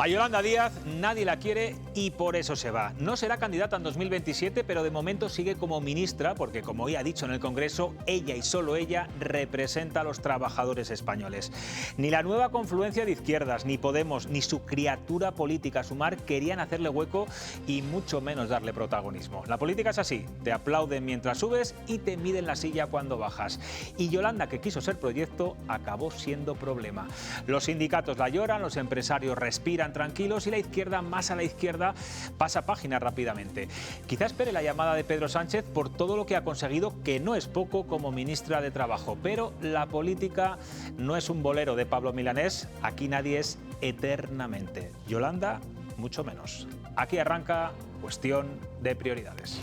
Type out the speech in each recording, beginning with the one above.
A Yolanda Díaz nadie la quiere y por eso se va. No será candidata en 2027, pero de momento sigue como ministra porque, como ya ha dicho en el Congreso, ella y solo ella representa a los trabajadores españoles. Ni la nueva confluencia de izquierdas, ni Podemos, ni su criatura política Sumar querían hacerle hueco y mucho menos darle protagonismo. La política es así, te aplauden mientras subes y te miden la silla cuando bajas. Y Yolanda, que quiso ser proyecto, acabó siendo problema. Los sindicatos la lloran, los empresarios respiran tranquilos y la izquierda, más a la izquierda, pasa página rápidamente. Quizá espere la llamada de Pedro Sánchez por todo lo que ha conseguido, que no es poco como ministra de Trabajo. Pero la política no es un bolero de Pablo Milanés, aquí nadie es eternamente. Yolanda, mucho menos. Aquí arranca Cuestión de Prioridades.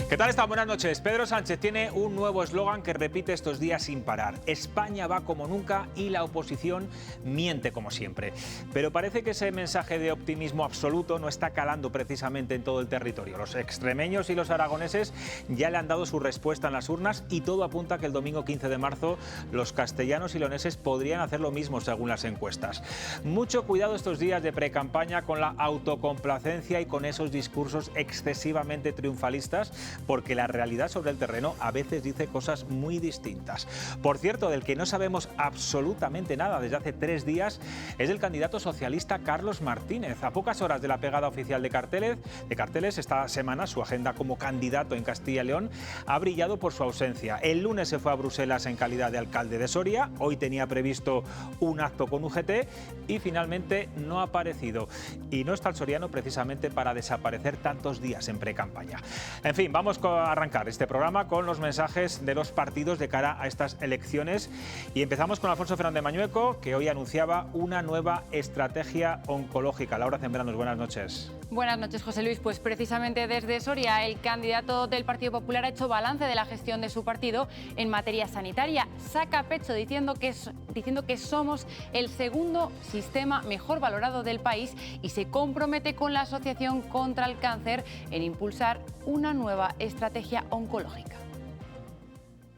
¿Qué tal están? Buenas noches. Pedro Sánchez tiene un nuevo eslogan que repite estos días sin parar. España va como nunca y la oposición miente como siempre. Pero parece que ese mensaje de optimismo absoluto no está calando precisamente en todo el territorio. Los extremeños y los aragoneses ya le han dado su respuesta en las urnas y todo apunta a que el domingo 15 de marzo los castellanos y leoneses podrían hacer lo mismo según las encuestas. Mucho cuidado estos días de precampaña con la autocomplacencia y con esos discursos excesivamente triunfalistas, porque la realidad sobre el terreno a veces dice cosas muy distintas. Por cierto, del que no sabemos absolutamente nada desde hace 3 días es el candidato socialista Carlos Martínez. A pocas horas de la pegada oficial de carteles, esta semana su agenda como candidato en Castilla y León ha brillado por su ausencia. El lunes se fue a Bruselas en calidad de alcalde de Soria, hoy tenía previsto un acto con UGT y finalmente no ha aparecido. Y no está el soriano precisamente para desaparecer tantos días en precampaña. En fin, vamos a arrancar este programa con los mensajes de los partidos de cara a estas elecciones y empezamos con Alfonso Fernández Mañueco, que hoy anunciaba una nueva estrategia oncológica. Laura Zembranos, buenas noches. Buenas noches, José Luis. Pues precisamente desde Soria, el candidato del Partido Popular ha hecho balance de la gestión de su partido en materia sanitaria. Saca pecho diciendo que somos el segundo sistema mejor valorado del país y se compromete con la Asociación contra el Cáncer en impulsar una nueva estrategia oncológica.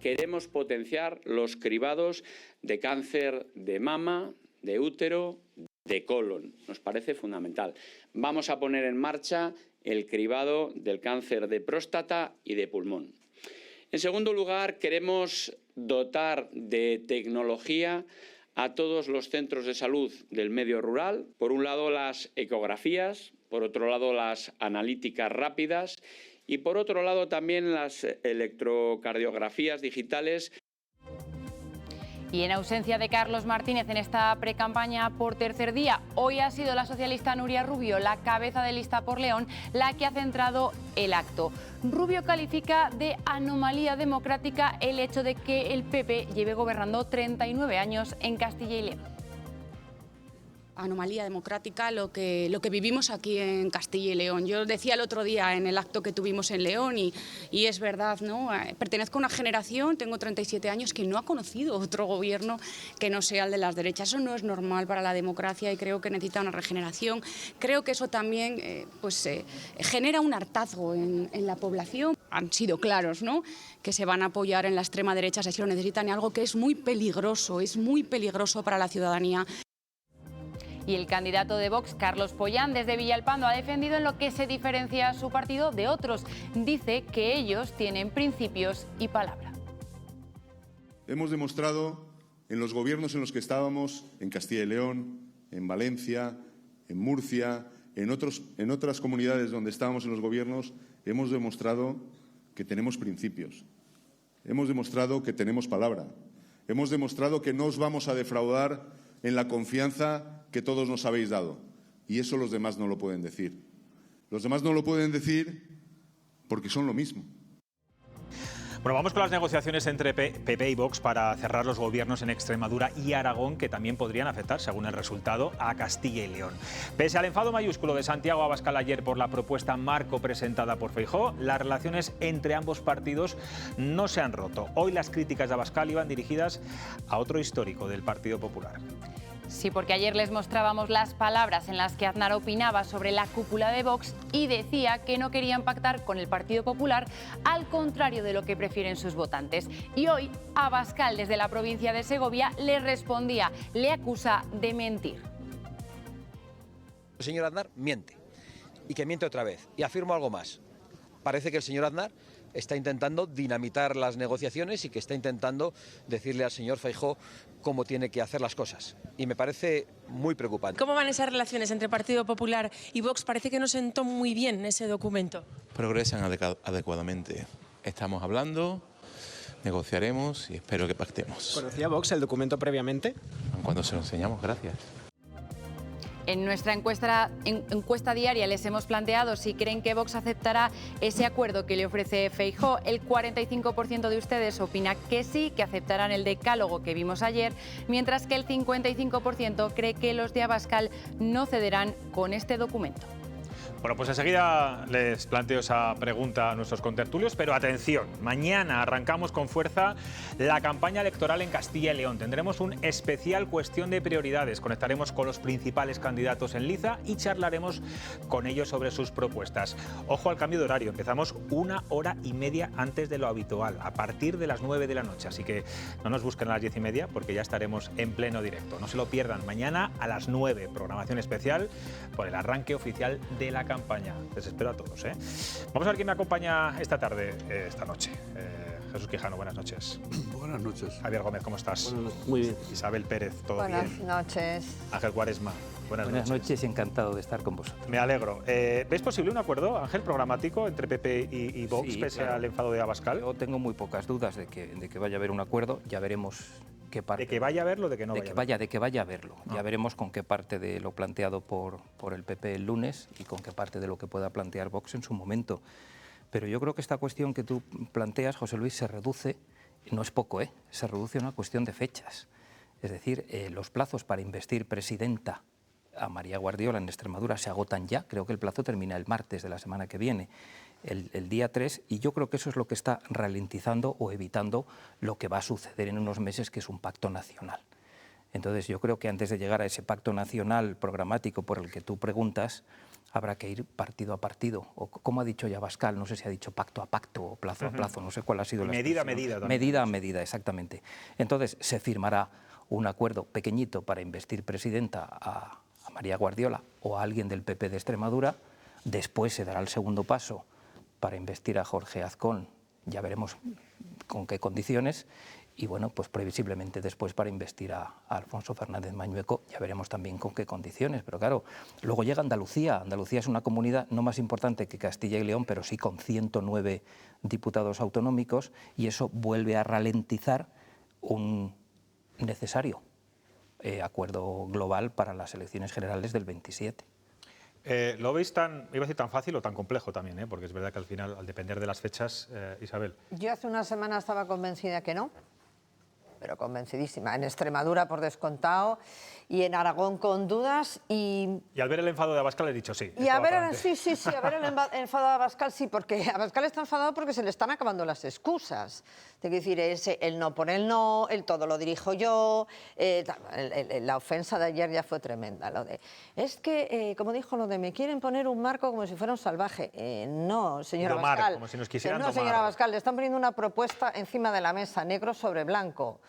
Queremos potenciar los cribados de cáncer de mama, de útero, de colon. Nos parece fundamental. Vamos a poner en marcha el cribado del cáncer de próstata y de pulmón. En segundo lugar, queremos dotar de tecnología a todos los centros de salud del medio rural. Por un lado, las ecografías, por otro lado, las analíticas rápidas y por otro lado también las electrocardiografías digitales. Y en ausencia de Carlos Martínez en esta precampaña por tercer día, hoy ha sido la socialista Nuria Rubio, la cabeza de lista por León, la que ha centrado el acto. Rubio califica de anomalía democrática el hecho de que el PP lleve gobernando 39 años en Castilla y León. Anomalía democrática lo que vivimos aquí en Castilla y León. Yo decía el otro día en el acto que tuvimos en León y es verdad, ¿no? Pertenezco a una generación, tengo 37 años, que no ha conocido otro gobierno que no sea el de las derechas. Eso no es normal para la democracia y creo que necesita una regeneración. Creo que eso también genera un hartazgo en la población. Han sido claros, ¿no?, que se van a apoyar en la extrema derecha si lo necesitan, y algo que es muy peligroso para la ciudadanía. Y el candidato de Vox, Carlos Pollán, desde Villalpando, ha defendido en lo que se diferencia a su partido de otros. Dice que ellos tienen principios y palabra. Hemos demostrado en los gobiernos en los que estábamos, en Castilla y León, en Valencia, en Murcia, en otras comunidades donde estábamos en los gobiernos, hemos demostrado que tenemos principios. Hemos demostrado que tenemos palabra. Hemos demostrado que no os vamos a defraudar en la confianza que todos nos habéis dado. Y eso los demás no lo pueden decir. Los demás no lo pueden decir porque son lo mismo. Bueno, vamos con las negociaciones entre PP y Vox para cerrar los gobiernos en Extremadura y Aragón, que también podrían afectar, según el resultado, a Castilla y León. Pese al enfado mayúsculo de Santiago Abascal ayer por la propuesta marco presentada por Feijóo, las relaciones entre ambos partidos no se han roto. Hoy las críticas de Abascal iban dirigidas a otro histórico del Partido Popular. Sí, porque ayer les mostrábamos las palabras en las que Aznar opinaba sobre la cúpula de Vox y decía que no querían pactar con el Partido Popular, al contrario de lo que prefieren sus votantes. Y hoy Abascal, desde la provincia de Segovia, le respondía, le acusa de mentir. El señor Aznar miente, y que miente otra vez. Y afirmo algo más. Parece que el señor Aznar está intentando dinamitar las negociaciones y que está intentando decirle al señor Feijóo cómo tiene que hacer las cosas. Y me parece muy preocupante. ¿Cómo van esas relaciones entre Partido Popular y Vox? Parece que no sentó muy bien ese documento. Progresan adecuadamente. Estamos hablando, negociaremos y espero que pactemos. ¿Conocía Vox el documento previamente? Cuando se lo enseñamos, gracias. En nuestra encuesta diaria les hemos planteado si creen que Vox aceptará ese acuerdo que le ofrece Feijóo. El 45% de ustedes opina que sí, que aceptarán el decálogo que vimos ayer, mientras que el 55% cree que los de Abascal no cederán con este documento. Bueno, pues enseguida les planteo esa pregunta a nuestros contertulios, pero atención, mañana arrancamos con fuerza la campaña electoral en Castilla y León. Tendremos un especial cuestión de prioridades. Conectaremos con los principales candidatos en liza y charlaremos con ellos sobre sus propuestas. Ojo al cambio de horario, empezamos 1 hora y media antes de lo habitual, a partir de las 9 de la noche. Así que no nos busquen a las 10:30 porque ya estaremos en pleno directo. No se lo pierdan, mañana a las 9, programación especial por el arranque oficial de la campaña. Les espero a todos, ¿eh? Vamos a ver quién me acompaña esta tarde, esta noche. Jesús Quijano, buenas noches. Buenas noches. Javier Gómez, ¿cómo estás? Buenas noches. Muy bien. Isabel Pérez, ¿todo bien? Buenas noches. Ángel Cuaresma, buenas noches. Encantado de estar con vosotros. Me alegro. ¿Ves posible un acuerdo, Ángel, programático entre PP y Vox, Sí, pese claro. al enfado de Abascal? Yo tengo muy pocas dudas de que vaya a haber un acuerdo, ya veremos qué parte. ¿De que vaya a verlo o de que no vaya? De que vaya a verlo. Ya veremos con qué parte de lo planteado por el PP el lunes y con qué parte de lo que pueda plantear Vox en su momento. Pero yo creo que esta cuestión que tú planteas, José Luis, se reduce, no es poco, se reduce a una cuestión de fechas. Es decir, los plazos para investir presidenta a María Guardiola en Extremadura se agotan ya. Creo que el plazo termina el martes de la semana que viene, el día 3, y yo creo que eso es lo que está ralentizando o evitando lo que va a suceder en unos meses, que es un pacto nacional. Entonces yo creo que antes de llegar a ese pacto nacional programático por el que tú preguntas, habrá que ir partido a partido, o como ha dicho ya Abascal, no sé si ha dicho pacto a pacto o plazo a plazo, no sé cuál ha sido la medida a expresión. medida también. Medida a medida, exactamente. Entonces se firmará un acuerdo pequeñito para investir presidenta a María Guardiola o a alguien del PP de Extremadura. Después se dará el segundo paso para investir a Jorge Azcón, ya veremos con qué condiciones, y bueno, pues previsiblemente después para investir a Alfonso Fernández Mañueco, ya veremos también con qué condiciones. Pero claro, luego llega Andalucía. Andalucía es una comunidad no más importante que Castilla y León, pero sí con 109 diputados autonómicos, y eso vuelve a ralentizar un necesario acuerdo global para las elecciones generales del 27. ¿Lo veis tan fácil o tan complejo también? Porque es verdad que al final, al depender de las fechas, Isabel. Yo hace una semana estaba convencida que no, pero convencidísima. En Extremadura, por descontado, y en Aragón con dudas. Y al ver el enfado de Abascal he dicho sí. Y a ver, a ver el enfado de Abascal, sí, porque Abascal está enfadado porque se le están acabando las excusas. Tengo que decir, ese, el no por el no, el todo lo dirijo yo, la ofensa de ayer ya fue tremenda. Lo de, es que, como dijo, lo de me quieren poner un marco como si fuera un salvaje. No, señora Abascal. Como si nos quisieran no, señora Abascal, le están poniendo una propuesta encima de la mesa, negro sobre blanco.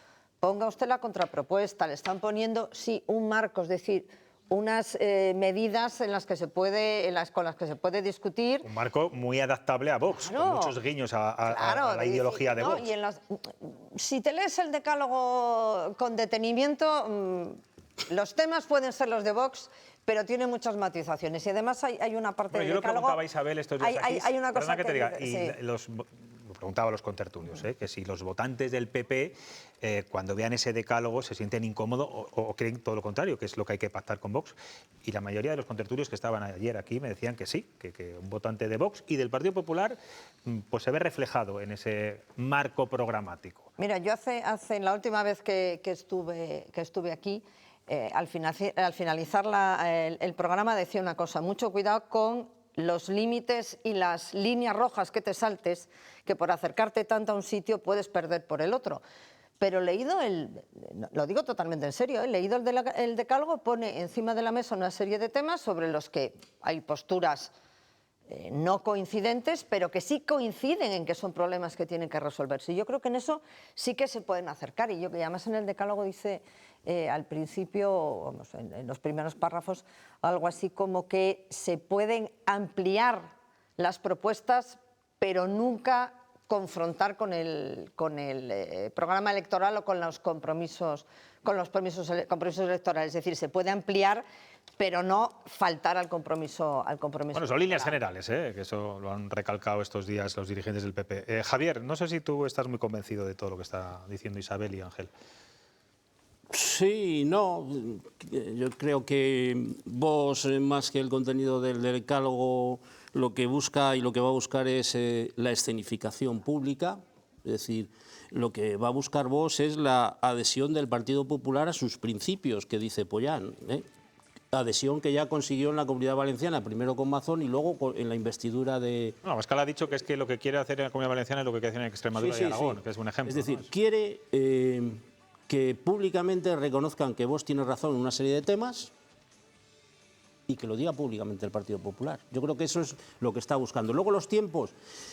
Ponga usted la contrapropuesta, le están poniendo, sí, un marco, es decir, unas medidas con las que se puede discutir. Un marco muy adaptable a Vox, claro, con muchos guiños a la ideología de Vox. Y si te lees el decálogo con detenimiento, los temas pueden ser los de Vox, pero tiene muchas matizaciones. Y además hay una parte del decálogo... Yo lo preguntaba a Isabel estos días aquí. Hay una cosa que te diga, sí. y los preguntaba a los contertulios, que si los votantes del PP, cuando vean ese decálogo, se sienten incómodos o creen todo lo contrario, que es lo que hay que pactar con Vox. Y la mayoría de los contertulios que estaban ayer aquí me decían que sí, que un votante de Vox y del Partido Popular pues se ve reflejado en ese marco programático. Mira, yo la última vez que estuve aquí, al finalizar el programa decía una cosa: mucho cuidado con los límites y las líneas rojas que te saltes, que por acercarte tanto a un sitio puedes perder por el otro. Pero leído lo digo totalmente en serio, leído el decálogo, pone encima de la mesa una serie de temas sobre los que hay posturas no coincidentes, pero que sí coinciden en que son problemas que tienen que resolverse. Y yo creo que en eso sí que se pueden acercar. Y además en el decálogo dice al principio, vamos, en los primeros párrafos, algo así como que se pueden ampliar las propuestas, pero nunca confrontar con el programa electoral o con los compromisos electorales. Es decir, se puede ampliar, pero no faltar al compromiso. Bueno, son líneas generales, que eso lo han recalcado estos días los dirigentes del PP. Javier, no sé si tú estás muy convencido de todo lo que está diciendo Isabel y Ángel. Sí, no. Yo creo que Vox, más que el contenido del decálogo, lo que busca y lo que va a buscar es la escenificación pública. Es decir, lo que va a buscar Vox es la adhesión del Partido Popular a sus principios, que dice Pollán, adhesión que ya consiguió en la Comunidad Valenciana, primero con Mazón y luego en la investidura de... No, Abascal ha dicho que es que lo que quiere hacer en la Comunidad Valenciana es lo que quiere hacer en Extremadura y Aragón, que es un ejemplo. Es decir, ¿no? quiere que públicamente reconozcan que Vox tiene razón en una serie de temas y que lo diga públicamente el Partido Popular. Yo creo que eso es lo que está buscando. Luego los tiempos.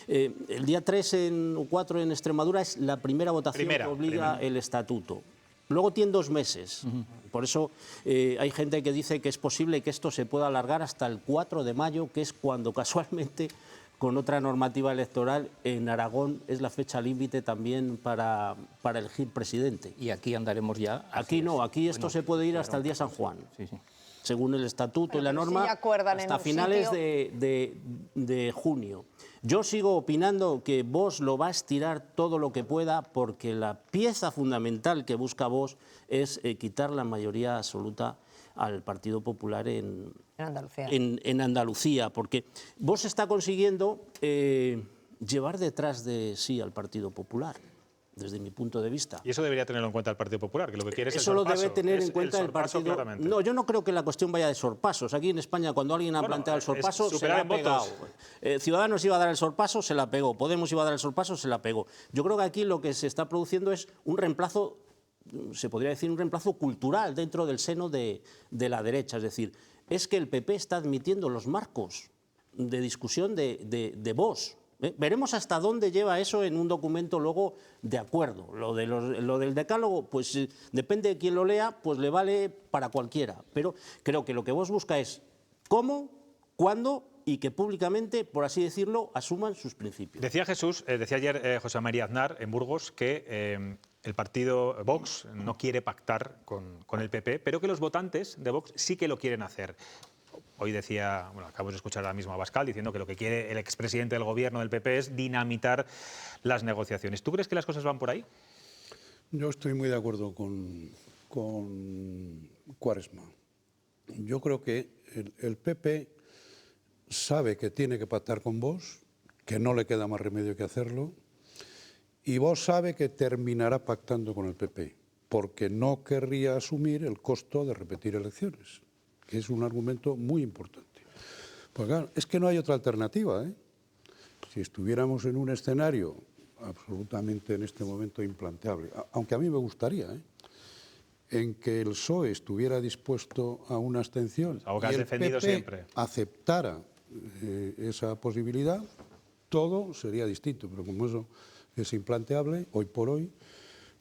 El día 3 o 4 en Extremadura es la primera votación que obliga el estatuto. Luego tiene 2 meses. Por eso hay gente que dice que es posible que esto se pueda alargar hasta el 4 de mayo, que es cuando casualmente, con otra normativa electoral, en Aragón es la fecha límite también para elegir presidente. Y aquí andaremos ya. Aquí no, aquí esto se puede ir hasta el día San Juan. Sí, sí. Según el estatuto y la norma, hasta finales de junio. Yo sigo opinando que Vox lo va a estirar todo lo que pueda, porque la pieza fundamental que busca Vox es quitar la mayoría absoluta al Partido Popular en Andalucía, porque Vox está consiguiendo llevar detrás de sí al Partido Popular, desde mi punto de vista. Y eso debería tenerlo en cuenta el Partido Popular, que lo que quiere es el sorpaso. Eso lo debe tener en cuenta el partido. Claramente. No, yo no creo que la cuestión vaya de sorpasos. Aquí en España, cuando alguien ha planteado el sorpaso, se la ha pegado. Ciudadanos iba a dar el sorpaso, se la pegó. Podemos iba a dar el sorpaso, se la pegó. Yo creo que aquí lo que se está produciendo es un reemplazo, se podría decir un reemplazo cultural dentro del seno de la derecha. Es decir, es que el PP está admitiendo los marcos de discusión de Vox. Veremos hasta dónde lleva eso en un documento luego de acuerdo. Lo del decálogo, pues depende de quién lo lea, pues le vale para cualquiera. Pero creo que lo que Vox busca es cómo, cuándo y que públicamente, por así decirlo, asuman sus principios. Decía ayer José María Aznar en Burgos que el partido Vox no quiere pactar con el PP, pero que los votantes de Vox sí que lo quieren hacer. Hoy decía, bueno, acabo de escuchar ahora mismo a Abascal diciendo que lo que quiere el expresidente del gobierno del PP es dinamitar las negociaciones. ¿Tú crees que las cosas van por ahí? Yo estoy muy de acuerdo con Quaresma. Yo creo que el PP sabe que tiene que pactar con Vox, que no le queda más remedio que hacerlo, y Vox sabe que terminará pactando con el PP, porque no querría asumir el costo de repetir elecciones, que es un argumento muy importante. Pues claro, es que no hay otra alternativa, ¿eh? Si estuviéramos en un escenario absolutamente en este momento implanteable, aunque a mí me gustaría, en que el PSOE estuviera dispuesto a una abstención y el PP aceptara esa posibilidad, todo sería distinto, pero como eso es implanteable, hoy por hoy,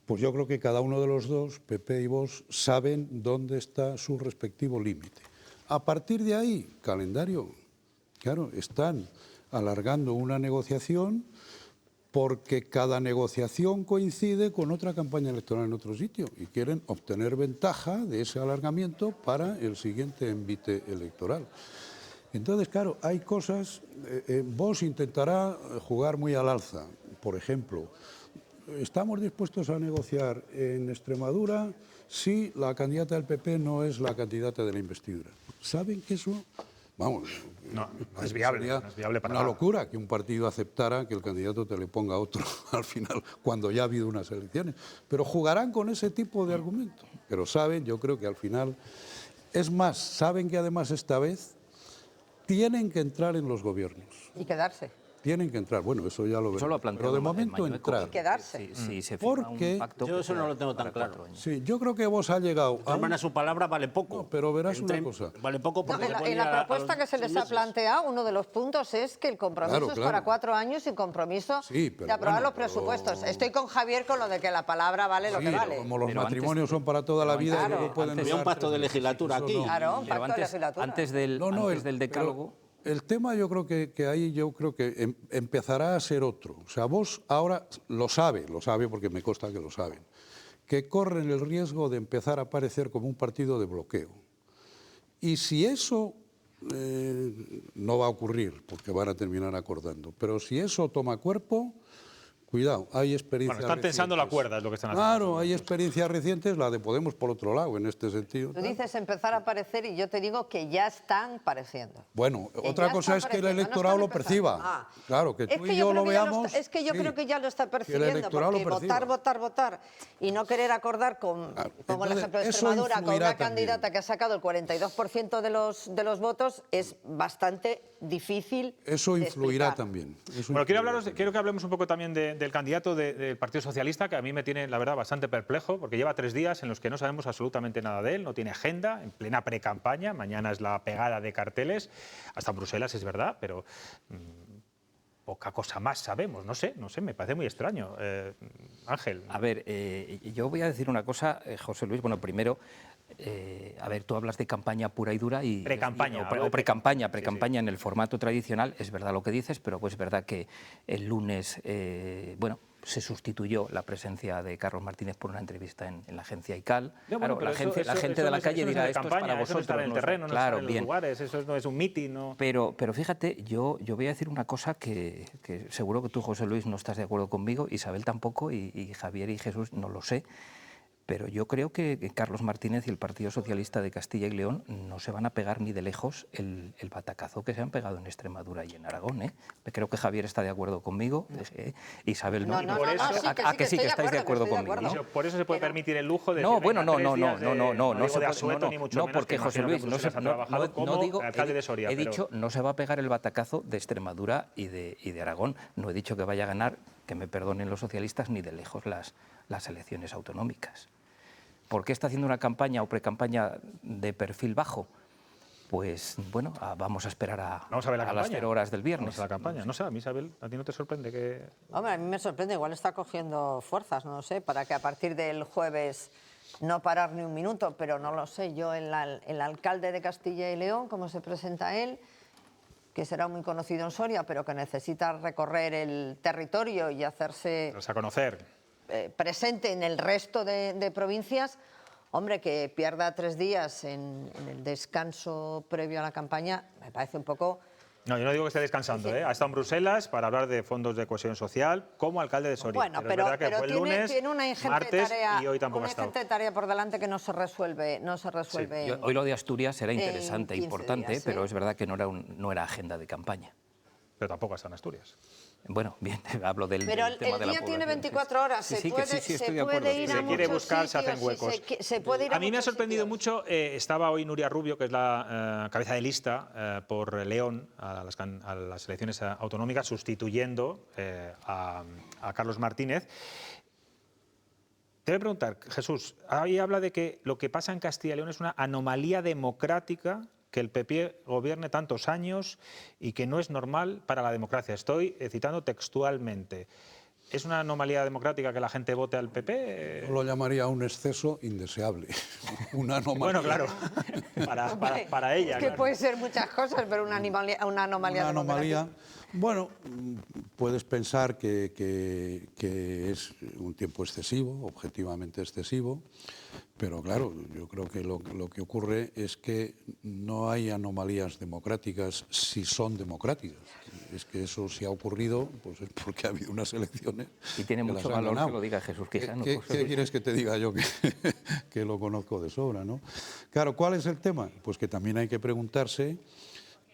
pues yo creo que cada uno de los dos, PP y Vox, saben dónde está su respectivo límite. A partir de ahí, calendario, claro, están alargando una negociación porque cada negociación coincide con otra campaña electoral en otro sitio y quieren obtener ventaja de ese alargamiento para el siguiente envite electoral. Entonces, claro, hay cosas, Vox intentará jugar muy al alza, por ejemplo, estamos dispuestos a negociar en Extremadura si la candidata del PP no es la candidata de la investidura. ¿Saben que eso? Vamos, no es viable, no es viable para una nada. locura que un partido aceptara que el candidato te le ponga a otro al final, cuando ya ha habido unas elecciones. Pero jugarán con ese tipo de argumentos. Pero saben, yo creo que al final... Es más, saben que además esta vez tienen que entrar en los gobiernos. Y quedarse. Tienen que entrar, bueno, eso ya lo veremos. Eso lo ha planteado Pero de momento Mañueco. entrar. Y quedarse. Si se firma un pacto, yo que eso no sea lo tengo tan para claro. 4 años. Sí, yo creo que vos ha llegado... De todas maneras, su palabra vale poco. No, pero verás una cosa. Vale poco porque No, se puede en ir la a propuesta los que se les 6 ha meses. planteado, uno de los puntos es que el compromiso Claro, es claro. para 4 años sin compromiso Sí, pero de aprobar bueno, los presupuestos. Estoy con Javier con lo de que la palabra vale lo Sí, que vale. como los Pero matrimonios son para toda la vida, Claro. y luego pueden Había un durar pacto de 3 meses. legislatura Eso aquí. no. Claro, un Pero pacto de legislatura. antes del decálogo... El tema yo creo que ahí yo creo que empezará a ser otro. O sea, vos ahora lo sabe porque me consta que lo saben, que corren el riesgo de empezar a aparecer como un partido de bloqueo. Y si eso no va a ocurrir, porque van a terminar acordando, pero si eso toma cuerpo, cuidado, hay experiencias Bueno, están tensando la recientes. cuerda, es lo que están haciendo. Claro, hay experiencias recientes, la de Podemos por otro lado, en este sentido. Tú dices empezar a aparecer y yo te digo que ya están pareciendo. Bueno, Que otra ya cosa están es que el apareciendo, no electorado están lo empezando. perciba. Claro, que Es tú que y yo lo creo que ya veamos. es que yo sí, creo que ya lo está que el percibiendo, electorado porque lo perciba. votar y no querer acordar con, como el entonces, ejemplo de eso Extremadura, con influirá una candidata también. que ha sacado el 42% de los votos, es bastante difícil. Eso de influirá explicar. también. Eso Bueno, quiero influirá que hablemos un poco también del candidato del Partido Socialista, que a mí me tiene, la verdad, bastante perplejo, porque lleva 3 días en los que no sabemos absolutamente nada de él, no tiene agenda, en plena pre-campaña, mañana es la pegada de carteles, hasta en Bruselas es verdad, pero poca cosa más sabemos, no sé, me parece muy extraño. Ángel. A ver, yo voy a decir una cosa, José Luis, bueno, primero... a ver, tú hablas de campaña pura y dura y Pre-campaña, o pre-campaña en el formato tradicional, es verdad lo que dices, pero pues es verdad que el lunes, se sustituyó la presencia de Carlos Martínez por una entrevista en la agencia ICAL. Bueno, claro, pero la gente de la calle dirá, esto es para vosotros. Eso no está en el terreno, claro, no está en los lugares, eso no es un mitin. No. Pero fíjate, yo voy a decir una cosa que seguro que tú, José Luis, no estás de acuerdo conmigo, Isabel tampoco, y Javier y Jesús no lo sé. Pero yo creo que Carlos Martínez y el Partido Socialista de Castilla y León no se van a pegar ni de lejos el batacazo que se han pegado en Extremadura y en Aragón. Creo que Javier está de acuerdo conmigo, Isabel no. Que sí, que estáis de acuerdo conmigo. ¿No? Por eso se puede permitir el lujo de... No, bueno, no, porque José Luis, no digo, alcalde de Soria, he dicho no se va a pegar el batacazo de Extremadura y de Aragón. No he dicho que vaya a ganar, que me perdonen los socialistas, ni de lejos las elecciones autonómicas. ¿Por qué está haciendo una campaña o pre-campaña de perfil bajo? Pues bueno, vamos a esperar a las 0 horas del viernes. Vamos a la campaña. No sé, a mí, Isabel, ¿a ti no te sorprende que...? Hombre, a mí me sorprende, igual está cogiendo fuerzas, no lo sé, para que a partir del jueves no parar ni un minuto, pero no lo sé. Yo, el alcalde de Castilla y León, cómo se presenta él, que será muy conocido en Soria, pero que necesita recorrer el territorio y hacerse... a conocer... presente en el resto de provincias, hombre, que pierda 3 días en el descanso previo a la campaña, me parece un poco... No, yo no digo que esté descansando, ha estado en Bruselas para hablar de fondos de cohesión social como alcalde de Soria. Bueno, pero es verdad que fue el lunes, tiene una ingente martes tarea, y hoy tampoco ha una estado. ingente tarea por delante que no se resuelve. Sí. Hoy lo de Asturias será interesante, 15 importante, días, pero es verdad que no era agenda de campaña. Pero tampoco está en Asturias. Bueno, bien, hablo del Pero del tema de la el día tiene población, 24 horas, se puede ir a se quiere buscar, se hacen muchos huecos. sitios, se puede ir a mí me ha muchos sorprendido sitios. mucho, estaba hoy Nuria Rubio, que es la cabeza de lista por León a las elecciones autonómicas, sustituyendo a Carlos Martínez. Te voy a preguntar, Jesús, ahí habla de que lo que pasa en Castilla y León es una anomalía democrática, que el PP gobierne tantos años y que no es normal para la democracia. Estoy citando textualmente. ¿Es una anomalía democrática que la gente vote al PP? Yo lo llamaría un exceso indeseable. Una anomalía. Bueno, claro, para ella. Es que claro. puede ser muchas cosas, pero una anomalía Una anomalía. Bueno, puedes pensar que es un tiempo excesivo, objetivamente excesivo, pero claro, yo creo que lo que ocurre es que no hay anomalías democráticas si son democráticas. Es que eso si ha ocurrido, pues es porque ha habido unas elecciones. Y tiene mucho valor que lo diga Jesús Quijano. ¿Qué quieres que te diga yo que lo conozco de sobra, ¿no? Claro, ¿cuál es el tema? Pues que también hay que preguntarse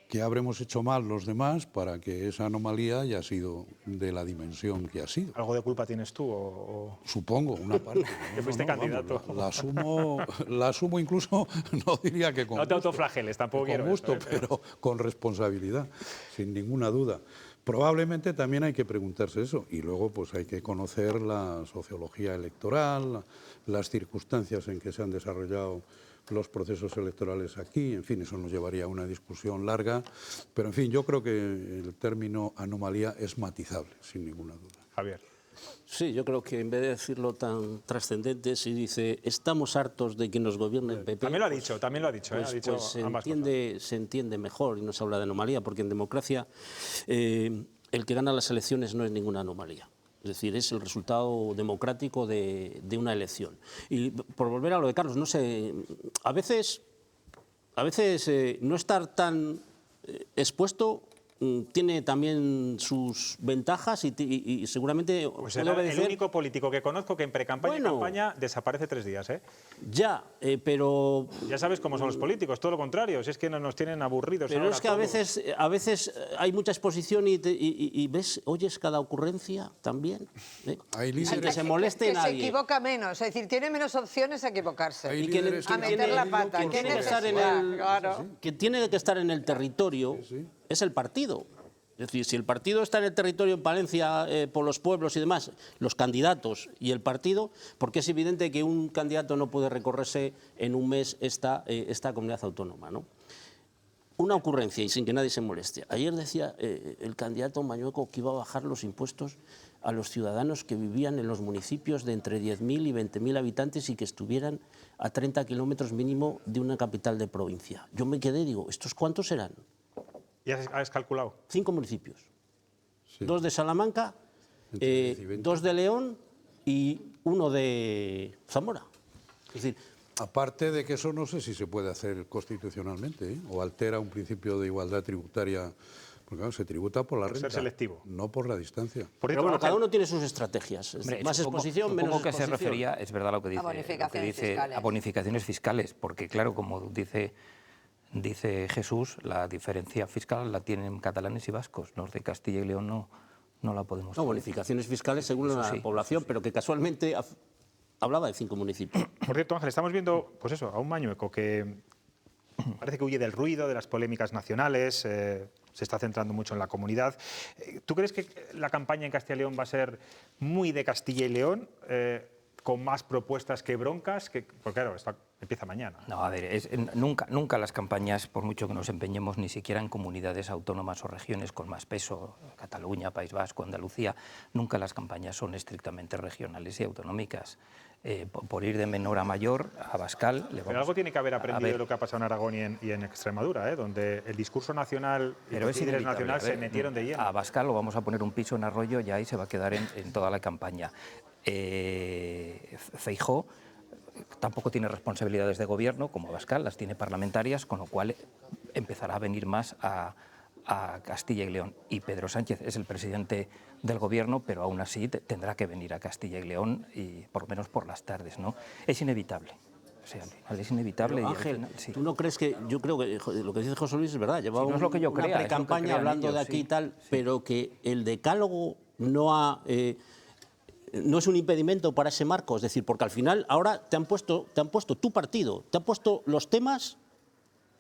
qué habremos hecho mal los demás para que esa anomalía haya sido de la dimensión que ha sido. ¿Algo de culpa tienes tú? O... Supongo, una parte. Que fuiste candidato. Vamos, la asumo incluso, no diría que con no te gusto, autoflageles, tampoco con quiero gusto, eso, pero con responsabilidad, sin ninguna duda. Probablemente también hay que preguntarse eso y luego pues hay que conocer la sociología electoral, las circunstancias en que se han desarrollado los procesos electorales aquí, en fin, eso nos llevaría a una discusión larga, pero en fin, yo creo que el término anomalía es matizable, sin ninguna duda. Javier. Sí, yo creo que en vez de decirlo tan trascendente, si dice estamos hartos de que nos gobierne el PP... También lo ha dicho, ha dicho pues se entiende mejor y no se habla de anomalía, porque en democracia el que gana las elecciones no es ninguna anomalía. Es decir, es el resultado democrático de una elección. Y por volver a lo de Carlos, no sé, a veces no estar tan expuesto tiene también sus ventajas y seguramente... Pues era el único político que conozco que en pre-campaña y campaña desaparece 3 días, ¿eh? Ya, pero... Ya sabes cómo son los políticos, todo lo contrario, si es que nos tienen aburridos. Pero es que a veces hay mucha exposición y ves, oyes cada ocurrencia también. Hay sin que se moleste nadie. Se equivoca menos, es decir, tiene menos opciones a equivocarse. Y que a meter la pata. Quien tiene que estar en el territorio es el partido. Es decir, si el partido está en el territorio en Palencia, por los pueblos y demás, los candidatos y el partido, porque es evidente que un candidato no puede recorrerse en un mes esta comunidad autónoma, ¿no? Una ocurrencia y sin que nadie se moleste. Ayer decía el candidato Mañueco que iba a bajar los impuestos a los ciudadanos que vivían en los municipios de entre 10.000 y 20.000 habitantes y que estuvieran a 30 kilómetros mínimo de una capital de provincia. Yo me quedé, digo, ¿estos cuántos serán? ¿Ya has calculado? 5 municipios. Sí. 2 de Salamanca, 2 de León y 1 de Zamora. Es decir, aparte de que eso no sé si se puede hacer constitucionalmente, ¿eh? O altera un principio de igualdad tributaria, porque claro, se tributa por la renta, ser selectivo, no por la distancia. Pero bueno, cada uno tiene sus estrategias. Hombre, más exposición, menos exposición. Que se refería, es verdad lo que dice, a bonificaciones fiscales, porque claro, como dice Jesús, la diferencia fiscal la tienen catalanes y vascos. Los de Castilla y León no la podemos. No, bonificaciones fiscales según la población, pero que casualmente hablaba de 5 municipios. Por cierto, Ángel, estamos viendo, pues eso, a un Mañueco que parece que huye del ruido, de las polémicas nacionales, se está centrando mucho en la comunidad. ¿Tú crees que la campaña en Castilla y León va a ser muy de Castilla y León, con más propuestas que broncas? Porque claro, esto empieza mañana. No, a ver, nunca las campañas, por mucho que nos empeñemos, ni siquiera en comunidades autónomas o regiones con más peso, Cataluña, País Vasco, Andalucía, nunca las campañas son estrictamente regionales y autonómicas. Por ir de menor a mayor, a Abascal... Pero algo tiene que haber aprendido de lo que ha pasado en Aragón y en Extremadura, donde el discurso nacional y los líderes nacionales se metieron de lleno. A Abascal lo vamos a poner un piso en Arroyo y ahí se va a quedar en toda la campaña. Feijóo tampoco tiene responsabilidades de gobierno, como Abascal, las tiene parlamentarias, con lo cual empezará a venir más a Castilla y León. Y Pedro Sánchez es el presidente del gobierno, pero aún así tendrá que venir a Castilla y León, y por lo menos por las tardes, ¿no? Es inevitable. O sea, al final es inevitable. Pero, Ángel, ¿tú no crees que...? Yo creo que lo que dice José Luis es verdad. Llevaba no es lo que yo una crea, pre-campaña hablando de aquí y tal, pero que el decálogo no es un impedimento para ese marco. Es decir, porque al final ahora te han puesto tu partido, te han puesto los temas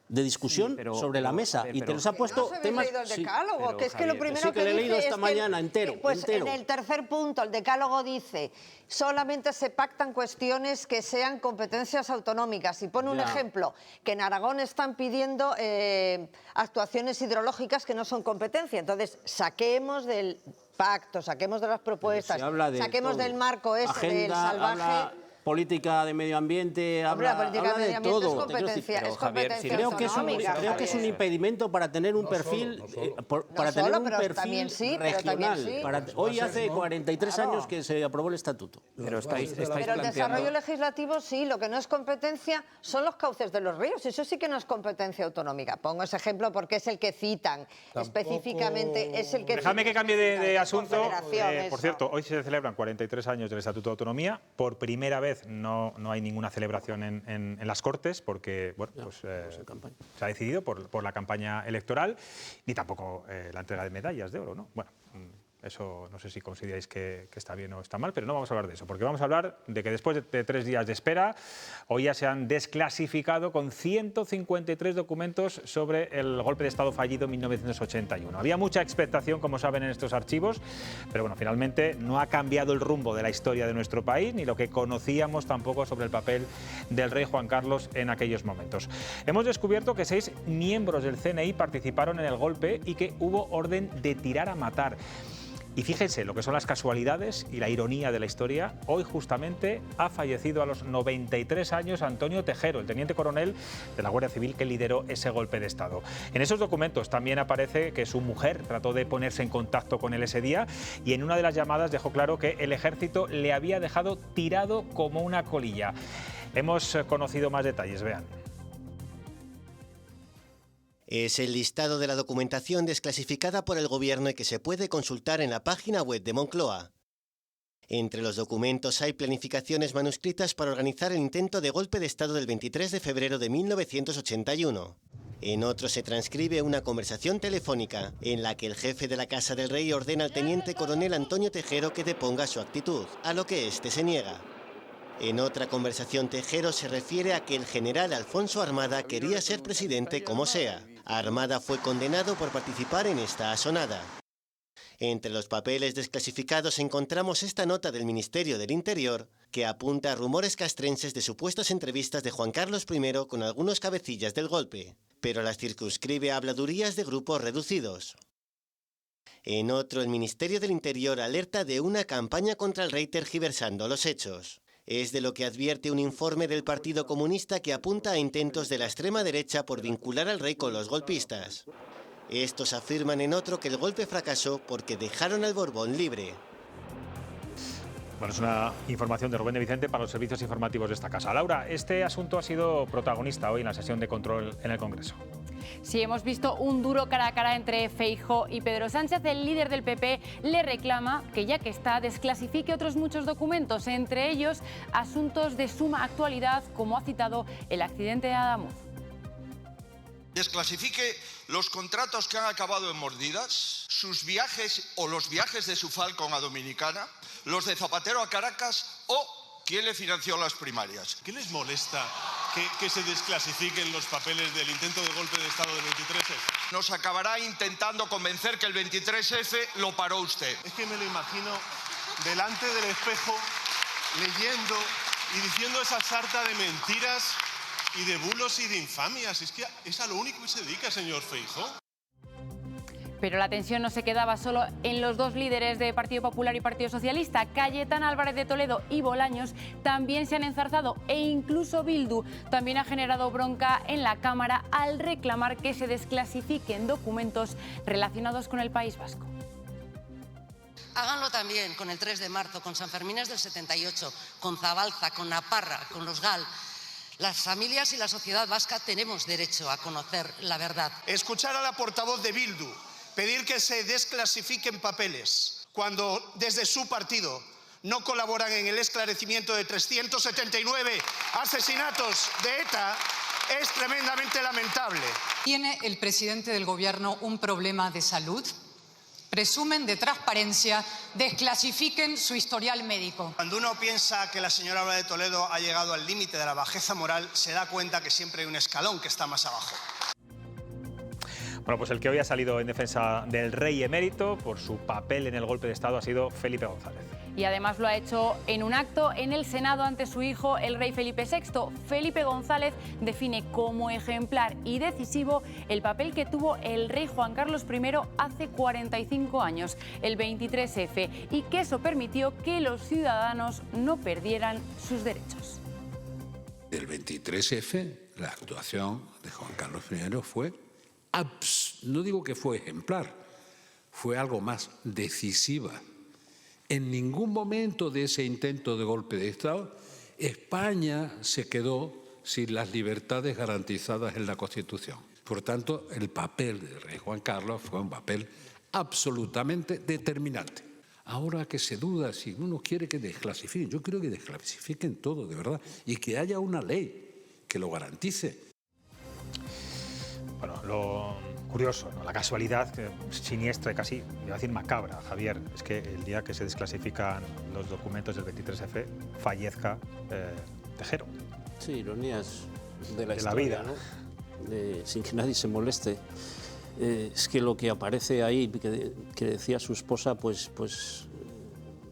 de discusión sobre la mesa y te los ha puesto temas... leído el decálogo, que es que lo primero que le he leído esta mañana entero. En el tercer punto, el decálogo dice, solamente se pactan cuestiones que sean competencias autonómicas. Y pone un ejemplo, que en Aragón están pidiendo actuaciones hidrológicas que no son competencia. Entonces, saquemos del pacto, saquemos de las propuestas, saquemos del marco ese del salvaje... política de medio ambiente, Hombre, habla, la política habla de de medio ambiente todo. es competencia, Pero, es competencia autonómica. Creo que es un impedimento para tener un perfil, para tener un perfil regional. Hoy hace 43 años que se aprobó el estatuto. Pero el desarrollo legislativo sí, lo que no es competencia son los cauces de los ríos, eso sí que no es competencia autonómica. Pongo ese ejemplo porque es el que citan específicamente, es el que Déjame que cambie de asunto. Por por cierto, hoy se celebran 43 años del Estatuto de Autonomía. Por primera vez no hay ninguna celebración en las Cortes porque bueno, se ha decidido por la campaña electoral, ni tampoco la entrega de medallas de oro, ¿no? Bueno, eso no sé si consideráis que está bien o está mal, pero no vamos a hablar de eso, porque vamos a hablar de que después de 3 días de espera, hoy ya se han desclasificado con 153 documentos sobre el golpe de Estado fallido en 1981. Había mucha expectación, como saben, en estos archivos, pero bueno, finalmente no ha cambiado el rumbo de la historia de nuestro país, ni lo que conocíamos tampoco sobre el papel del rey Juan Carlos en aquellos momentos. Hemos descubierto que 6 miembros del CNI participaron en el golpe y que hubo orden de tirar a matar. Y fíjense lo que son las casualidades y la ironía de la historia. Hoy justamente ha fallecido a los 93 años Antonio Tejero, el teniente coronel de la Guardia Civil que lideró ese golpe de Estado. En esos documentos también aparece que su mujer trató de ponerse en contacto con él ese día y en una de las llamadas dejó claro que el ejército le había dejado tirado como una colilla. Hemos conocido más detalles, vean. Es el listado de la documentación desclasificada por el Gobierno y que se puede consultar en la página web de Moncloa. Entre los documentos hay planificaciones manuscritas para organizar el intento de golpe de Estado del 23 de febrero de 1981. En otro se transcribe una conversación telefónica en la que el jefe de la Casa del Rey ordena al teniente coronel Antonio Tejero que deponga su actitud, a lo que éste se niega. En otra conversación, Tejero se refiere a que el general Alfonso Armada quería ser presidente como sea. Armada fue condenado por participar en esta asonada. Entre los papeles desclasificados encontramos esta nota del Ministerio del Interior que apunta a rumores castrenses de supuestas entrevistas de Juan Carlos I con algunos cabecillas del golpe, pero las circunscribe a habladurías de grupos reducidos. En otro, el Ministerio del Interior alerta de una campaña contra el rey tergiversando los hechos. Es de lo que advierte un informe del Partido Comunista que apunta a intentos de la extrema derecha por vincular al rey con los golpistas. Estos afirman en otro que el golpe fracasó porque dejaron al Borbón libre. Bueno, es una información de Rubén de Vicente para los servicios informativos de esta casa. Laura, este asunto ha sido protagonista hoy en la sesión de control en el Congreso. Sí, hemos visto un duro cara a cara entre Feijóo y Pedro Sánchez. El líder del PP le reclama que, ya que está, desclasifique otros muchos documentos, entre ellos asuntos de suma actualidad, como ha citado el accidente de Adamuz. Desclasifique los contratos que han acabado en mordidas, sus viajes o los viajes de su Falcon a Dominicana, los de Zapatero a Caracas o quién le financió las primarias. ¿Qué les molesta que se desclasifiquen los papeles del intento de golpe de Estado del 23F? Nos acabará intentando convencer que el 23F lo paró usted. Es que me lo imagino delante del espejo, leyendo y diciendo esa sarta de mentiras y de bulos y de infamias. Es que es a lo único que se dedica, señor Feijóo. Pero la tensión no se quedaba solo en los dos líderes de Partido Popular y Partido Socialista. Cayetana Álvarez de Toledo y Bolaños también se han enzarzado, e incluso Bildu también ha generado bronca en la Cámara al reclamar que se desclasifiquen documentos relacionados con el País Vasco. Háganlo también con el 3 de marzo, con San Fermines del 78, con Zabalza, con Naparra, con los GAL. Las familias y la sociedad vasca tenemos derecho a conocer la verdad. Escuchar a la portavoz de Bildu pedir que se desclasifiquen papeles cuando desde su partido no colaboran en el esclarecimiento de 379 asesinatos de ETA es tremendamente lamentable. ¿Tiene el presidente del Gobierno un problema de salud? Presumen de transparencia, desclasifiquen su historial médico. Cuando uno piensa que la señora Álvarez de Toledo ha llegado al límite de la bajeza moral, se da cuenta que siempre hay un escalón que está más abajo. Bueno, pues el que hoy ha salido en defensa del rey emérito por su papel en el golpe de Estado ha sido Felipe González. y además lo ha hecho en un acto en el Senado ante su hijo, el rey Felipe VI. Felipe González define como ejemplar y decisivo el papel que tuvo el rey Juan Carlos I hace 45 años, el 23F, y que eso permitió que los ciudadanos no perdieran sus derechos. El 23F, la actuación de Juan Carlos I fue, no digo que fue ejemplar, fue algo más, decisiva. En ningún momento de ese intento de golpe de Estado, España se quedó sin las libertades garantizadas en la Constitución. Por tanto, el papel del rey Juan Carlos fue un papel absolutamente determinante. Ahora que se duda si uno quiere que desclasifiquen, yo creo que desclasifiquen todo, de verdad, y que haya una ley que lo garantice. Bueno, lo curioso, ¿no? La casualidad siniestra y casi, iba a decir macabra, Javier, es que el día que se desclasifican los documentos del 23F fallezca Tejero. Sí, ironías de la de historia, la vida, ¿no? Sin que nadie se moleste. Es que lo que aparece ahí, que decía su esposa, pues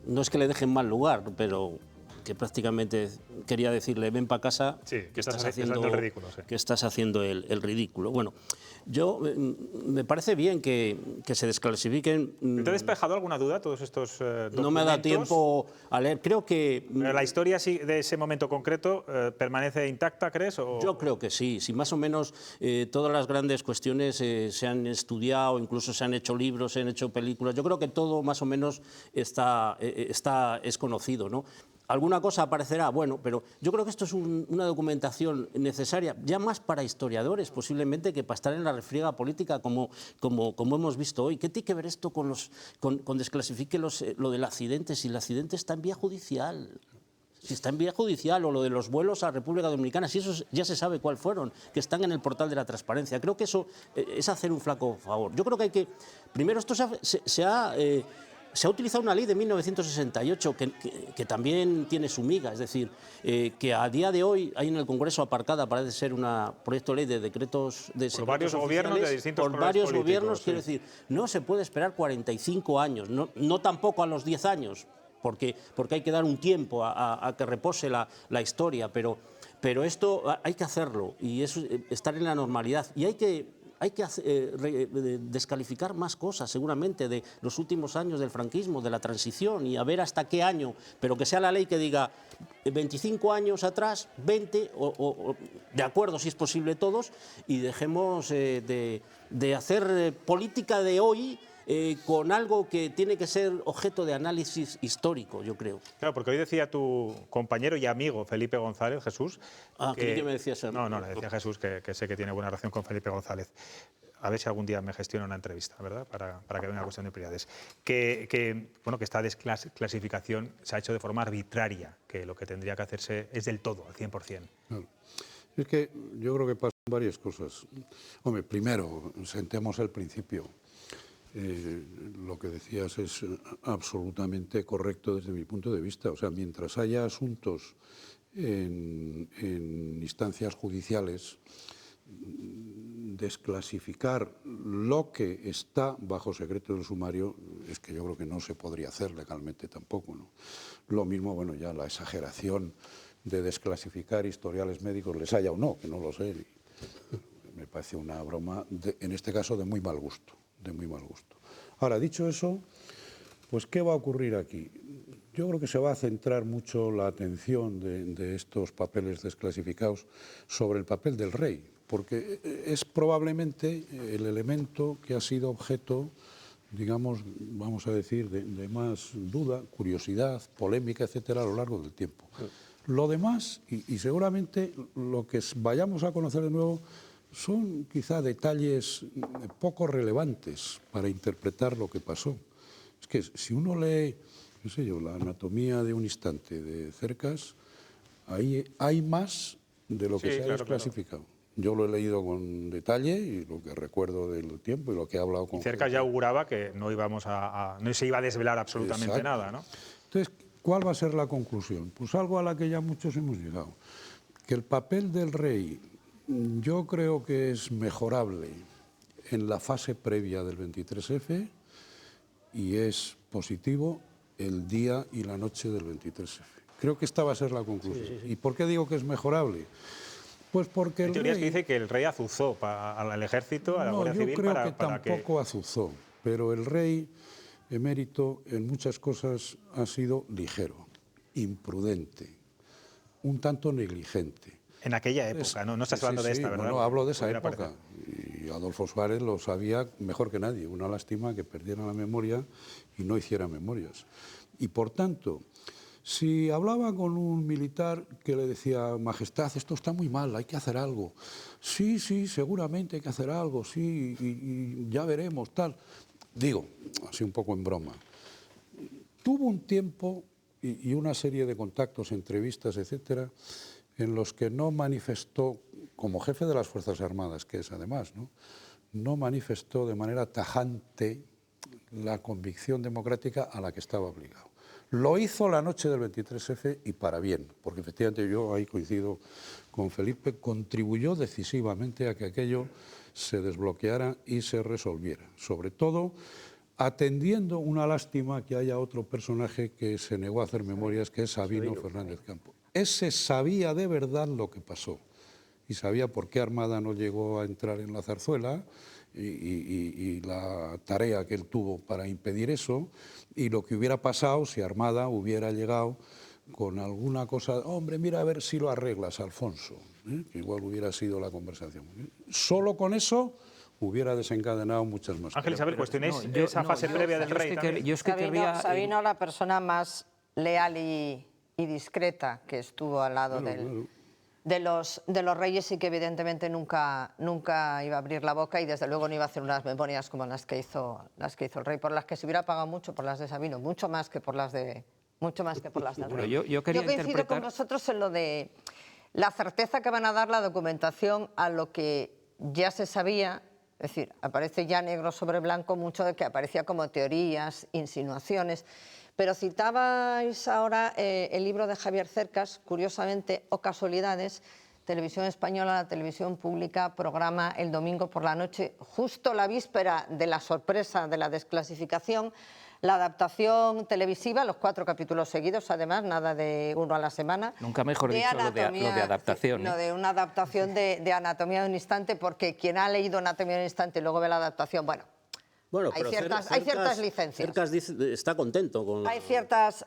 no es que le deje en mal lugar, pero que prácticamente quería decirle, ven para casa, sí, que estás haciendo el ridículo. Sí. Que estás haciendo el ridículo. Bueno, yo me parece bien que se desclasifiquen. ¿Te ha despejado alguna duda todos estos documentos? No me ha dado tiempo a leer. Creo que... ¿La historia de ese momento concreto permanece intacta, crees? ¿O? Yo creo que sí. Si más o menos todas las grandes cuestiones se han estudiado, incluso se han hecho libros, se han hecho películas, yo creo que todo más o menos es conocido, ¿no? Alguna cosa aparecerá, bueno, pero yo creo que esto es una documentación necesaria, ya más para historiadores posiblemente que para estar en la refriega política como hemos visto hoy. ¿Qué tiene que ver esto con desclasifique lo del accidente? Si el accidente está en vía judicial. Si está en vía judicial, o lo de los vuelos a República Dominicana, si eso ya se sabe cuál fueron, que están en el portal de la transparencia. Creo que eso es hacer un flaco favor. Yo creo que hay que... Primero, esto se ha utilizado una ley de 1968 que también tiene su miga, es decir, que a día de hoy hay en el Congreso aparcada, parece ser un proyecto de ley de decretos de secretos por varios gobiernos de distintos por varios políticos, gobiernos, sí. Quiero decir, no se puede esperar 45 años, no tampoco a los 10 años, porque hay que dar un tiempo a que repose la historia, pero esto hay que hacerlo y es estar en la normalidad y hay que descalificar más cosas, seguramente, de los últimos años del franquismo, de la transición, y a ver hasta qué año, pero que sea la ley que diga 25 años atrás, 20, o de acuerdo, si es posible, todos, y dejemos de hacer política de hoy con algo que tiene que ser objeto de análisis histórico, yo creo. Claro, porque hoy decía tu compañero y amigo Felipe González, Jesús... ¿Qué me decías? No, le decía Jesús que sé que tiene buena relación con Felipe González. A ver si algún día me gestiona una entrevista, ¿verdad? Para que venga cuestión de prioridades. Que esta desclasificación se ha hecho de forma arbitraria, que lo que tendría que hacerse es del todo, al 100%. Claro. Es que yo creo que pasan varias cosas. Hombre, primero, sentemos el principio. Lo que decías es absolutamente correcto desde mi punto de vista. O sea, mientras haya asuntos en instancias judiciales, desclasificar lo que está bajo secreto del sumario es que yo creo que no se podría hacer legalmente tampoco, ¿no? Lo mismo, bueno, ya la exageración de desclasificar historiales médicos, les haya o no, que no lo sé, me parece una broma, en este caso de muy mal gusto. Ahora, dicho eso, pues ¿qué va a ocurrir aquí? Yo creo que se va a centrar mucho la atención de estos papeles desclasificados sobre el papel del rey, porque es probablemente el elemento que ha sido objeto, digamos, vamos a decir, de más duda, curiosidad, polémica, etcétera, a lo largo del tiempo. Lo demás, y seguramente lo que vayamos a conocer de nuevo, son quizá detalles poco relevantes para interpretar lo que pasó. Es que si uno lee, qué sé yo, la anatomía de un instante de Cercas, ahí hay más de lo que se ha desclasificado. Claro. Yo lo he leído con detalle y lo que recuerdo del tiempo y lo que he hablado con... Cercas ya auguraba que no se iba a desvelar absolutamente nada, ¿no? Entonces, ¿cuál va a ser la conclusión? Pues algo a la que ya muchos hemos llegado. Que el papel del rey... Yo creo que es mejorable en la fase previa del 23F y es positivo el día y la noche del 23F. Creo que esta va a ser la conclusión. ¿Y por qué digo que es mejorable? Pues porque Hay teorías que dice que el rey azuzó al ejército, a la Guardia Civil, creo para que tampoco azuzó, pero el rey emérito en muchas cosas ha sido ligero, imprudente, un tanto negligente. En aquella época, no estás hablando de esta, ¿verdad? No, hablo de esa época. Y Adolfo Suárez lo sabía mejor que nadie. Una lástima que perdiera la memoria y no hiciera memorias. Y por tanto, si hablaba con un militar que le decía, Majestad, esto está muy mal, hay que hacer algo. Sí, seguramente hay que hacer algo, sí, y ya veremos, tal. Digo, así un poco en broma. Tuvo un tiempo y una serie de contactos, entrevistas, etcétera, en los que no manifestó, como jefe de las Fuerzas Armadas, que es además, no manifestó de manera tajante la convicción democrática a la que estaba obligado. Lo hizo la noche del 23F y para bien, porque efectivamente yo ahí coincido con Felipe, contribuyó decisivamente a que aquello se desbloqueara y se resolviera. Sobre todo atendiendo una lástima que haya otro personaje que se negó a hacer memorias, que es Sabino Fernández Campo. Ese sabía de verdad lo que pasó y sabía por qué Armada no llegó a entrar en la Zarzuela y la tarea que él tuvo para impedir eso y lo que hubiera pasado si Armada hubiera llegado con alguna cosa, hombre, mira a ver si lo arreglas, Alfonso, que igual hubiera sido la conversación. Solo con eso hubiera desencadenado muchas más cosas. Ángel Isabel, cuestionéis esa fase previa del rey también. Sabino, la persona más leal y discreta que estuvo al lado de los reyes y que evidentemente nunca iba a abrir la boca y desde luego no iba a hacer unas memorias como las que hizo el rey, por las que se hubiera pagado mucho por las de Sabino, mucho más que por las del rey. Yo coincido con vosotros en lo de la certeza que van a dar la documentación a lo que ya se sabía. Es decir, aparece ya negro sobre blanco mucho de que aparecía como teorías, insinuaciones. Pero citabais ahora el libro de Javier Cercas, curiosamente, o casualidades, Televisión Española, la televisión pública, programa el domingo por la noche, justo la víspera de la sorpresa de la desclasificación, la adaptación televisiva, los 4 capítulos seguidos, además, nada de uno a la semana. Nunca mejor dicho lo de adaptación. Lo de una adaptación de Anatomía de un instante, porque quien ha leído Anatomía de un instante y luego ve la adaptación, bueno, hay ciertas licencias. Cercas está contento con... Hay ciertas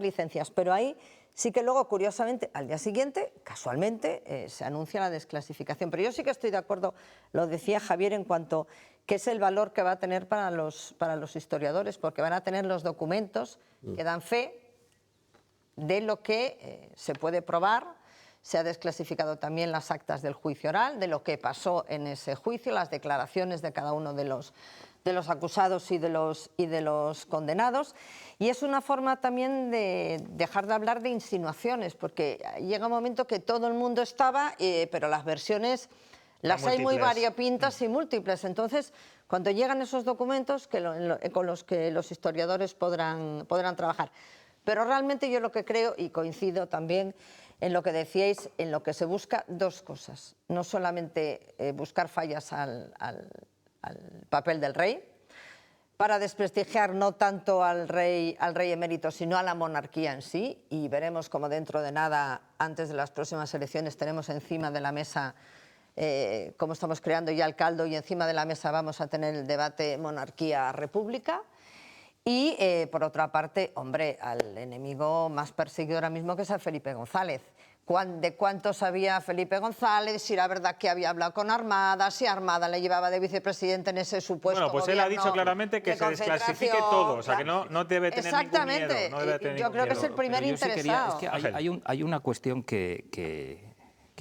licencias, pero ahí sí que luego, curiosamente, al día siguiente, casualmente, se anuncia la desclasificación. Pero yo sí que estoy de acuerdo, lo decía Javier, en cuanto que es el valor que va a tener para los historiadores, porque van a tener los documentos que dan fe de lo que se puede probar. Se ha desclasificado también las actas del juicio oral, de lo que pasó en ese juicio, las declaraciones de cada uno de los acusados y de los condenados. Y es una forma también de dejar de hablar de insinuaciones, porque llega un momento que todo el mundo estaba, pero las versiones las hay muy variopintas y múltiples. Entonces, cuando llegan esos documentos con los que los historiadores podrán trabajar. Pero realmente yo lo que creo, y coincido también en lo que decíais, en lo que se busca 2 cosas. No solamente buscar fallas al papel del rey, para desprestigiar no tanto al rey emérito, sino a la monarquía en sí, y veremos como dentro de nada, antes de las próximas elecciones, tenemos encima de la mesa, como estamos creando ya el caldo, y encima de la mesa vamos a tener el debate monarquía-república. Y, por otra parte, hombre, al enemigo más perseguido ahora mismo, que es a Felipe González. ¿De cuánto sabía Felipe González? Si era verdad que había hablado con Armada, si Armada le llevaba de vicepresidente en ese supuesto Bueno, pues él ha dicho claramente que se desclasifique todo, o sea, que no debe tener ningún miedo. Exactamente, yo creo que es el primer interesado. Hay una cuestión que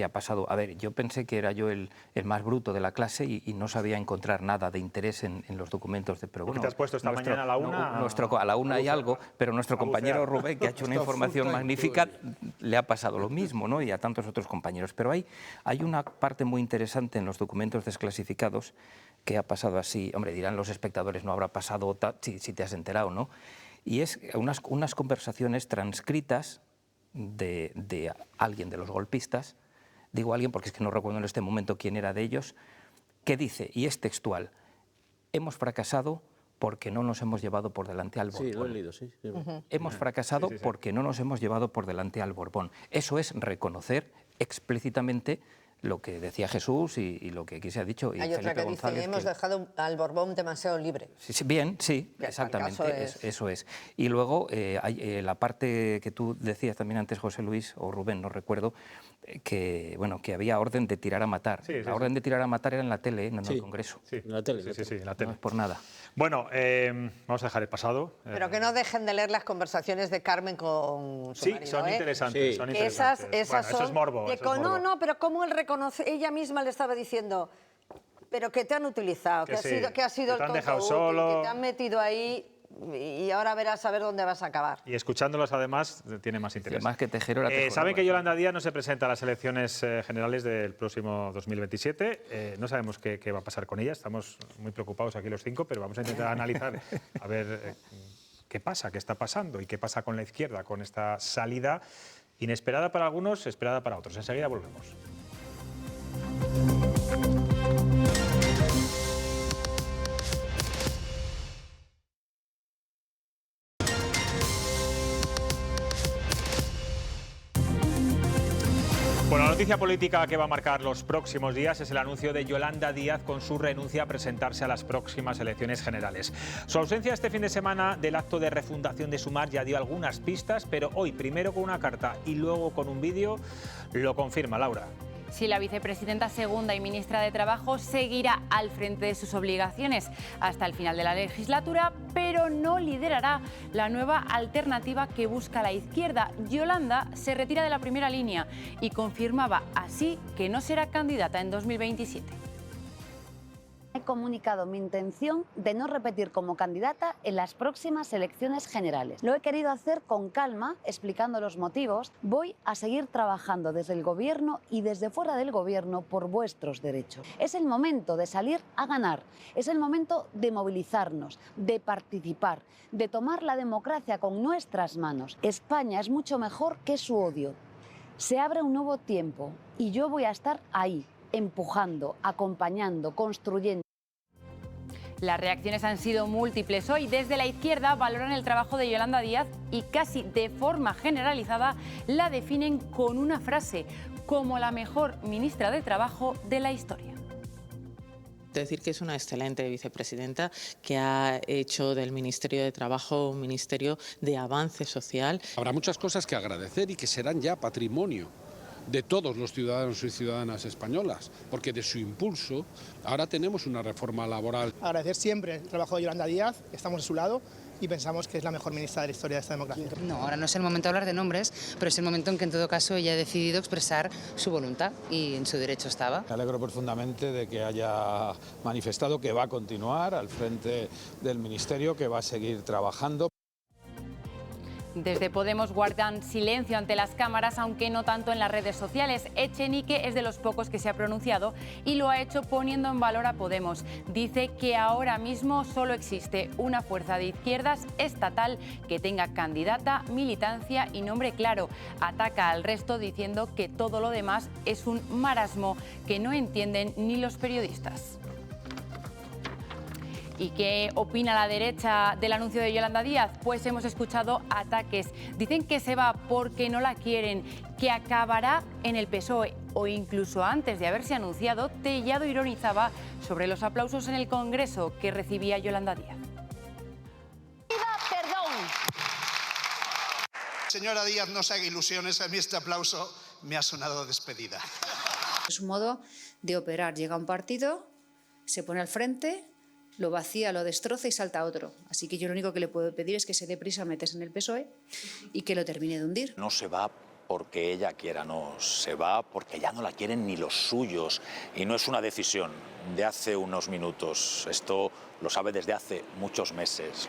ha pasado. A ver, yo pensé que era yo el más bruto de la clase y no sabía encontrar nada de interés en los documentos. Pero bueno, ¿te has puesto esta mañana a la 1? A la 1 y algo, pero nuestro compañero Rubén, que ha hecho una información magnífica, le ha pasado lo mismo, ¿no? Y a tantos otros compañeros. Pero hay una parte muy interesante en los documentos desclasificados que ha pasado así. Hombre, dirán los espectadores, no habrá pasado si te has enterado, ¿no? Y es unas conversaciones transcritas de alguien de los golpistas. Digo alguien porque es que no recuerdo en este momento quién era de ellos, que dice, y es textual: hemos fracasado porque no nos hemos llevado por delante al Borbón. Sí, lo he leído, sí. Hemos fracasado porque no nos hemos llevado por delante al Borbón. Eso es reconocer explícitamente lo que decía Jesús y lo que aquí se ha dicho. Y hay otra que dice, hemos dejado al Borbón demasiado libre. Sí, bien, sí, exactamente, eso es. Y luego hay la parte que tú decías también antes, José Luis, o Rubén, no recuerdo, que había orden de tirar a matar. La orden de tirar a matar era en la tele, no en el Congreso. Sí, en la tele. Sí, en la tele. No es por nada. Bueno, vamos a dejar el pasado. Pero que no dejen de leer las conversaciones de Carmen con su marido, son interesantes. Son interesantes. Esas son... Eso es morbo. No, pero cómo él reconoce, ella misma le estaba diciendo, pero que te han utilizado, que ha sido el tonto útil, que te han metido ahí y ahora verás a ver dónde vas a acabar. Y escuchándolos además tiene más interés. Más que Tejero era Tejero. Saben que Yolanda Díaz no se presenta a las elecciones generales del próximo 2027. No sabemos qué va a pasar con ella. Estamos muy preocupados aquí los 5, pero vamos a intentar analizar a ver qué pasa, qué está pasando y qué pasa con la izquierda, con esta salida inesperada para algunos, esperada para otros. Enseguida volvemos. Bueno, la noticia política que va a marcar los próximos días es el anuncio de Yolanda Díaz con su renuncia a presentarse a las próximas elecciones generales. Su ausencia este fin de semana del acto de refundación de Sumar ya dio algunas pistas, pero hoy, primero con una carta y luego con un vídeo, lo confirma Laura. Sí, la vicepresidenta segunda y ministra de Trabajo seguirá al frente de sus obligaciones hasta el final de la legislatura, pero no liderará la nueva alternativa que busca la izquierda. Yolanda se retira de la primera línea y confirmaba así que no será candidata en 2027. He comunicado mi intención de no repetir como candidata en las próximas elecciones generales. Lo he querido hacer con calma, explicando los motivos. Voy a seguir trabajando desde el Gobierno y desde fuera del Gobierno por vuestros derechos. Es el momento de salir a ganar, es el momento de movilizarnos, de participar, de tomar la democracia con nuestras manos. España es mucho mejor que su odio. Se abre un nuevo tiempo y yo voy a estar ahí, empujando, acompañando, construyendo. Las reacciones han sido múltiples. Hoy, desde la izquierda, valoran el trabajo de Yolanda Díaz y casi de forma generalizada la definen con una frase, como la mejor ministra de Trabajo de la historia. Decir que es una excelente vicepresidenta que ha hecho del Ministerio de Trabajo un ministerio de avance social. Habrá muchas cosas que agradecer y que serán ya patrimonio de todos los ciudadanos y ciudadanas españolas, porque de su impulso ahora tenemos una reforma laboral. Agradecer siempre el trabajo de Yolanda Díaz, estamos a su lado y pensamos que es la mejor ministra de la historia de esta democracia. No, ahora no es el momento de hablar de nombres, pero es el momento en que en todo caso ella ha decidido expresar su voluntad y en su derecho estaba. Me alegro profundamente de que haya manifestado que va a continuar al frente del Ministerio, que va a seguir trabajando. Desde Podemos guardan silencio ante las cámaras, aunque no tanto en las redes sociales. Echenique es de los pocos que se ha pronunciado y lo ha hecho poniendo en valor a Podemos. Dice que ahora mismo solo existe una fuerza de izquierdas estatal que tenga candidata, militancia y nombre claro. Ataca al resto diciendo que todo lo demás es un marasmo que no entienden ni los periodistas. ¿Y qué opina la derecha del anuncio de Yolanda Díaz? Pues hemos escuchado ataques. Dicen que se va porque no la quieren, que acabará en el PSOE. O incluso antes de haberse anunciado, Tellado ironizaba sobre los aplausos en el Congreso que recibía Yolanda Díaz. ¡Perdón! Señora Díaz, no se haga ilusiones, a mí este aplauso me ha sonado despedida. Es un modo de operar. Llega un partido, se pone al frente, lo vacía, lo destroza y salta otro. Así que yo lo único que le puedo pedir es que se dé prisa a meterse en el PSOE y que lo termine de hundir. No se va porque ella quiera, no, se va porque ya no la quieren ni los suyos. Y no es una decisión de hace unos minutos, esto lo sabe desde hace muchos meses.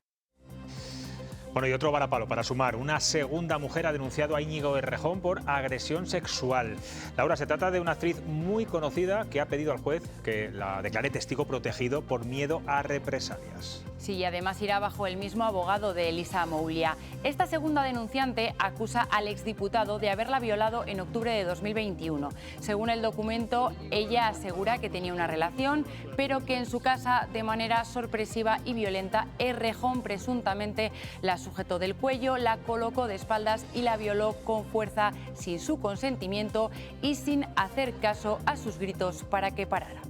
Bueno, y otro varapalo para Sumar. Una segunda mujer ha denunciado a Íñigo Errejón por agresión sexual. Laura, se trata de una actriz muy conocida que ha pedido al juez que la declare testigo protegido por miedo a represalias. Sí, y además irá bajo el mismo abogado de Elisa Amoulia. Esta segunda denunciante acusa al exdiputado de haberla violado en octubre de 2021. Según el documento, ella asegura que tenía una relación, pero que en su casa, de manera sorpresiva y violenta, Errejón presuntamente la sujetó del cuello, la colocó de espaldas y la violó con fuerza sin su consentimiento y sin hacer caso a sus gritos para que parara.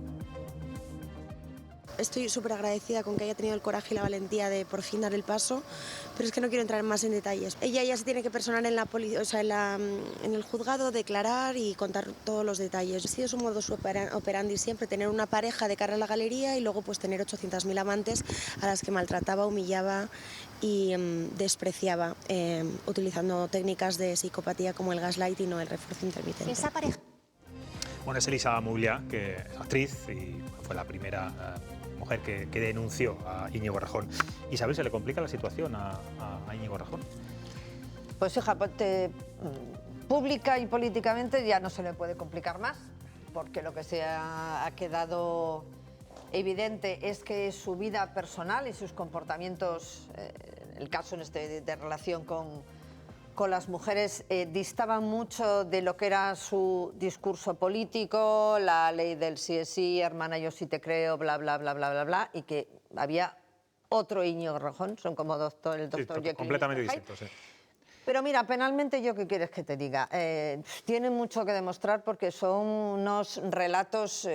Estoy súper agradecida con que haya tenido el coraje y la valentía de por fin dar el paso, pero es que no quiero entrar más en detalles. Ella ya se tiene que personar en la en el juzgado, declarar y contar todos los detalles. Ha sido su modus operandi siempre, tener una pareja de cara a la galería y luego pues tener 800.000 amantes a las que maltrataba, humillaba y despreciaba, utilizando técnicas de psicopatía como el gaslighting o el refuerzo intermitente. Esa pareja... Bueno, es Elisa Amoulia, que es actriz y fue la primera mujer que denunció a Íñigo Errejón. Isabel, ¿se le complica la situación a Íñigo Errejón? Pues hija, pública y políticamente ya no se le puede complicar más, porque lo que se ha quedado evidente es que su vida personal y sus comportamientos, el caso de relación con las mujeres, distaban mucho de lo que era su discurso político, la ley del sí es sí, hermana yo sí te creo, bla, bla, bla, bla, bla, bla, y que había otro Íñigo Errejón, son como el doctor Jekyll. Completamente distintos, sí. Pero mira, penalmente yo qué quieres que te diga, tienen mucho que demostrar porque son unos relatos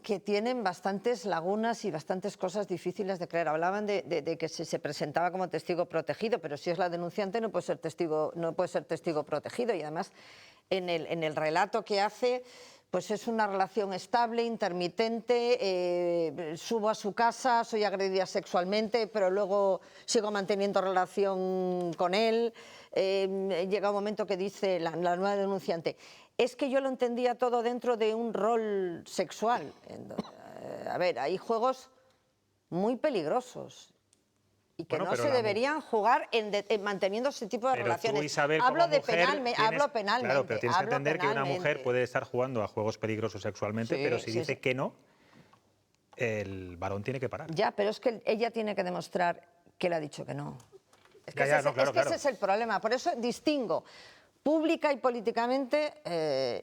que tienen bastantes lagunas y bastantes cosas difíciles de creer. Hablaban de que se presentaba como testigo protegido, pero si es la denunciante no puede ser testigo protegido. Y además en el relato que hace, pues es una relación estable, intermitente, subo a su casa, soy agredida sexualmente, pero luego sigo manteniendo relación con él. Llega un momento que dice la nueva denunciante: es que yo lo entendía todo dentro de un rol sexual. A ver, hay juegos muy peligrosos y que no se deberían jugar manteniendo ese tipo de relaciones. Tú, Isabel, hablo penalmente. Claro, pero tienes que entender que una mujer puede estar jugando a juegos peligrosos sexualmente, pero si dice que no, el varón tiene que parar. Ya, pero es que ella tiene que demostrar que él ha dicho que no. Es que, ese es el problema. Por eso distingo pública y políticamente,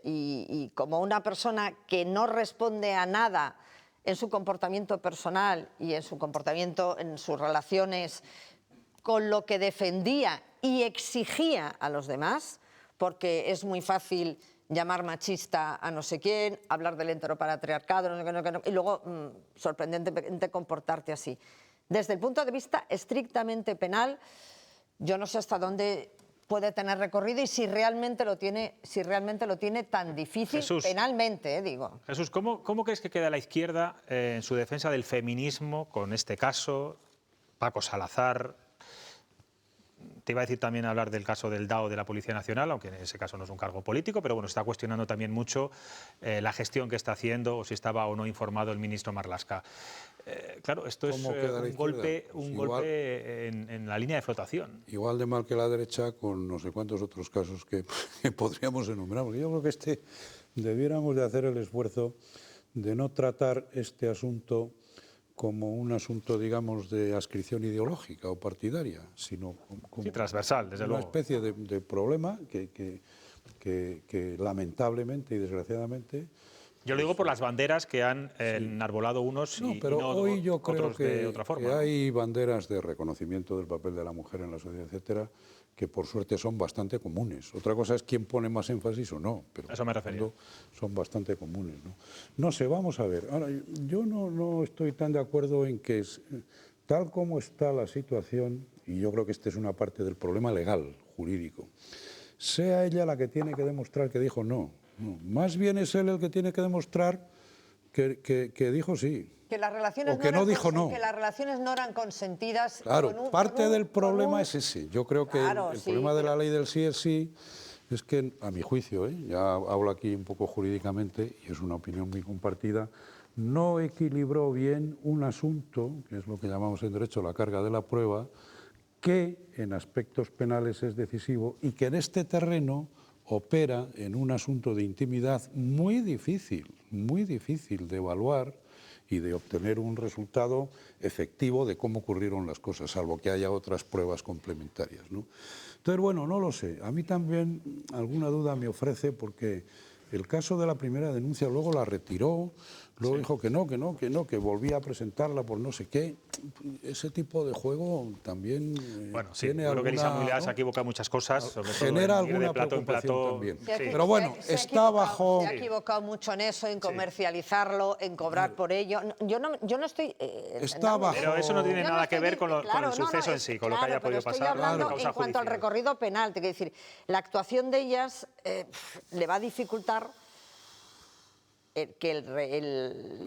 y como una persona que no responde a nada en su comportamiento personal y en su comportamiento, en sus relaciones, con lo que defendía y exigía a los demás, porque es muy fácil llamar machista a no sé quién, hablar del heteropatriarcado, y luego sorprendentemente comportarte así. Desde el punto de vista estrictamente penal, yo no sé hasta dónde puede tener recorrido y si realmente lo tiene tan difícil, Jesús, penalmente, digo. Jesús, ¿cómo crees que queda la izquierda en su defensa del feminismo con este caso? Paco Salazar, te iba a decir también hablar del caso del DAO de la Policía Nacional, aunque en ese caso no es un cargo político, pero bueno, está cuestionando también mucho la gestión que está haciendo o si estaba o no informado el ministro Marlaska. Claro, esto es un golpe en la línea de flotación. Igual de mal que la derecha, con no sé cuántos otros casos que podríamos enumerar, porque yo creo que debiéramos de hacer el esfuerzo de no tratar este asunto como un asunto, digamos, de adscripción ideológica o partidaria, sino como transversal, desde luego. Una especie de problema que lamentablemente y desgraciadamente... Yo lo digo por las banderas que han enarbolado unos y no hoy yo creo otros de otra forma. Que hay banderas de reconocimiento del papel de la mujer en la sociedad, etcétera, que por suerte son bastante comunes. Otra cosa es quién pone más énfasis o no, pero eso me refería. Son bastante comunes, ¿no? No sé, vamos a ver. Ahora, yo no estoy tan de acuerdo en que tal como está la situación, y yo creo que esta es una parte del problema legal, jurídico, sea ella la que tiene que demostrar que dijo no. No, más bien es él el que tiene que demostrar que dijo sí. Que las relaciones o que no dijo no. Que las relaciones no eran consentidas. Claro, parte del problema es ese. Yo creo que el problema de la ley del sí es sí es que, a mi juicio, ya hablo aquí un poco jurídicamente, y es una opinión muy compartida, no equilibró bien un asunto, que es lo que llamamos en derecho la carga de la prueba, que en aspectos penales es decisivo y que en este terreno opera en un asunto de intimidad muy difícil de evaluar y de obtener un resultado efectivo de cómo ocurrieron las cosas, salvo que haya otras pruebas complementarias, ¿no? Entonces, bueno, no lo sé. A mí también alguna duda me ofrece porque el caso de la primera denuncia luego la retiró, luego dijo que no, que volvía a presentarla por no sé qué. Ese tipo de juego también bueno, sí, tiene yo creo que Elisa alguna, Mulá se equivoca en muchas cosas, sobre genera todo ir alguna de plato en preocupación plato. también. Sí. Pero bueno, está bajo... Se ha equivocado mucho en eso, en comercializarlo, en cobrar por ello. Yo no estoy... Está bajo... Pero eso no tiene nada que ver con el suceso en sí, con lo que haya podido pasar. Estoy hablando en cuanto al recorrido penal. Te quiero decir, la actuación de ellas le va a dificultar que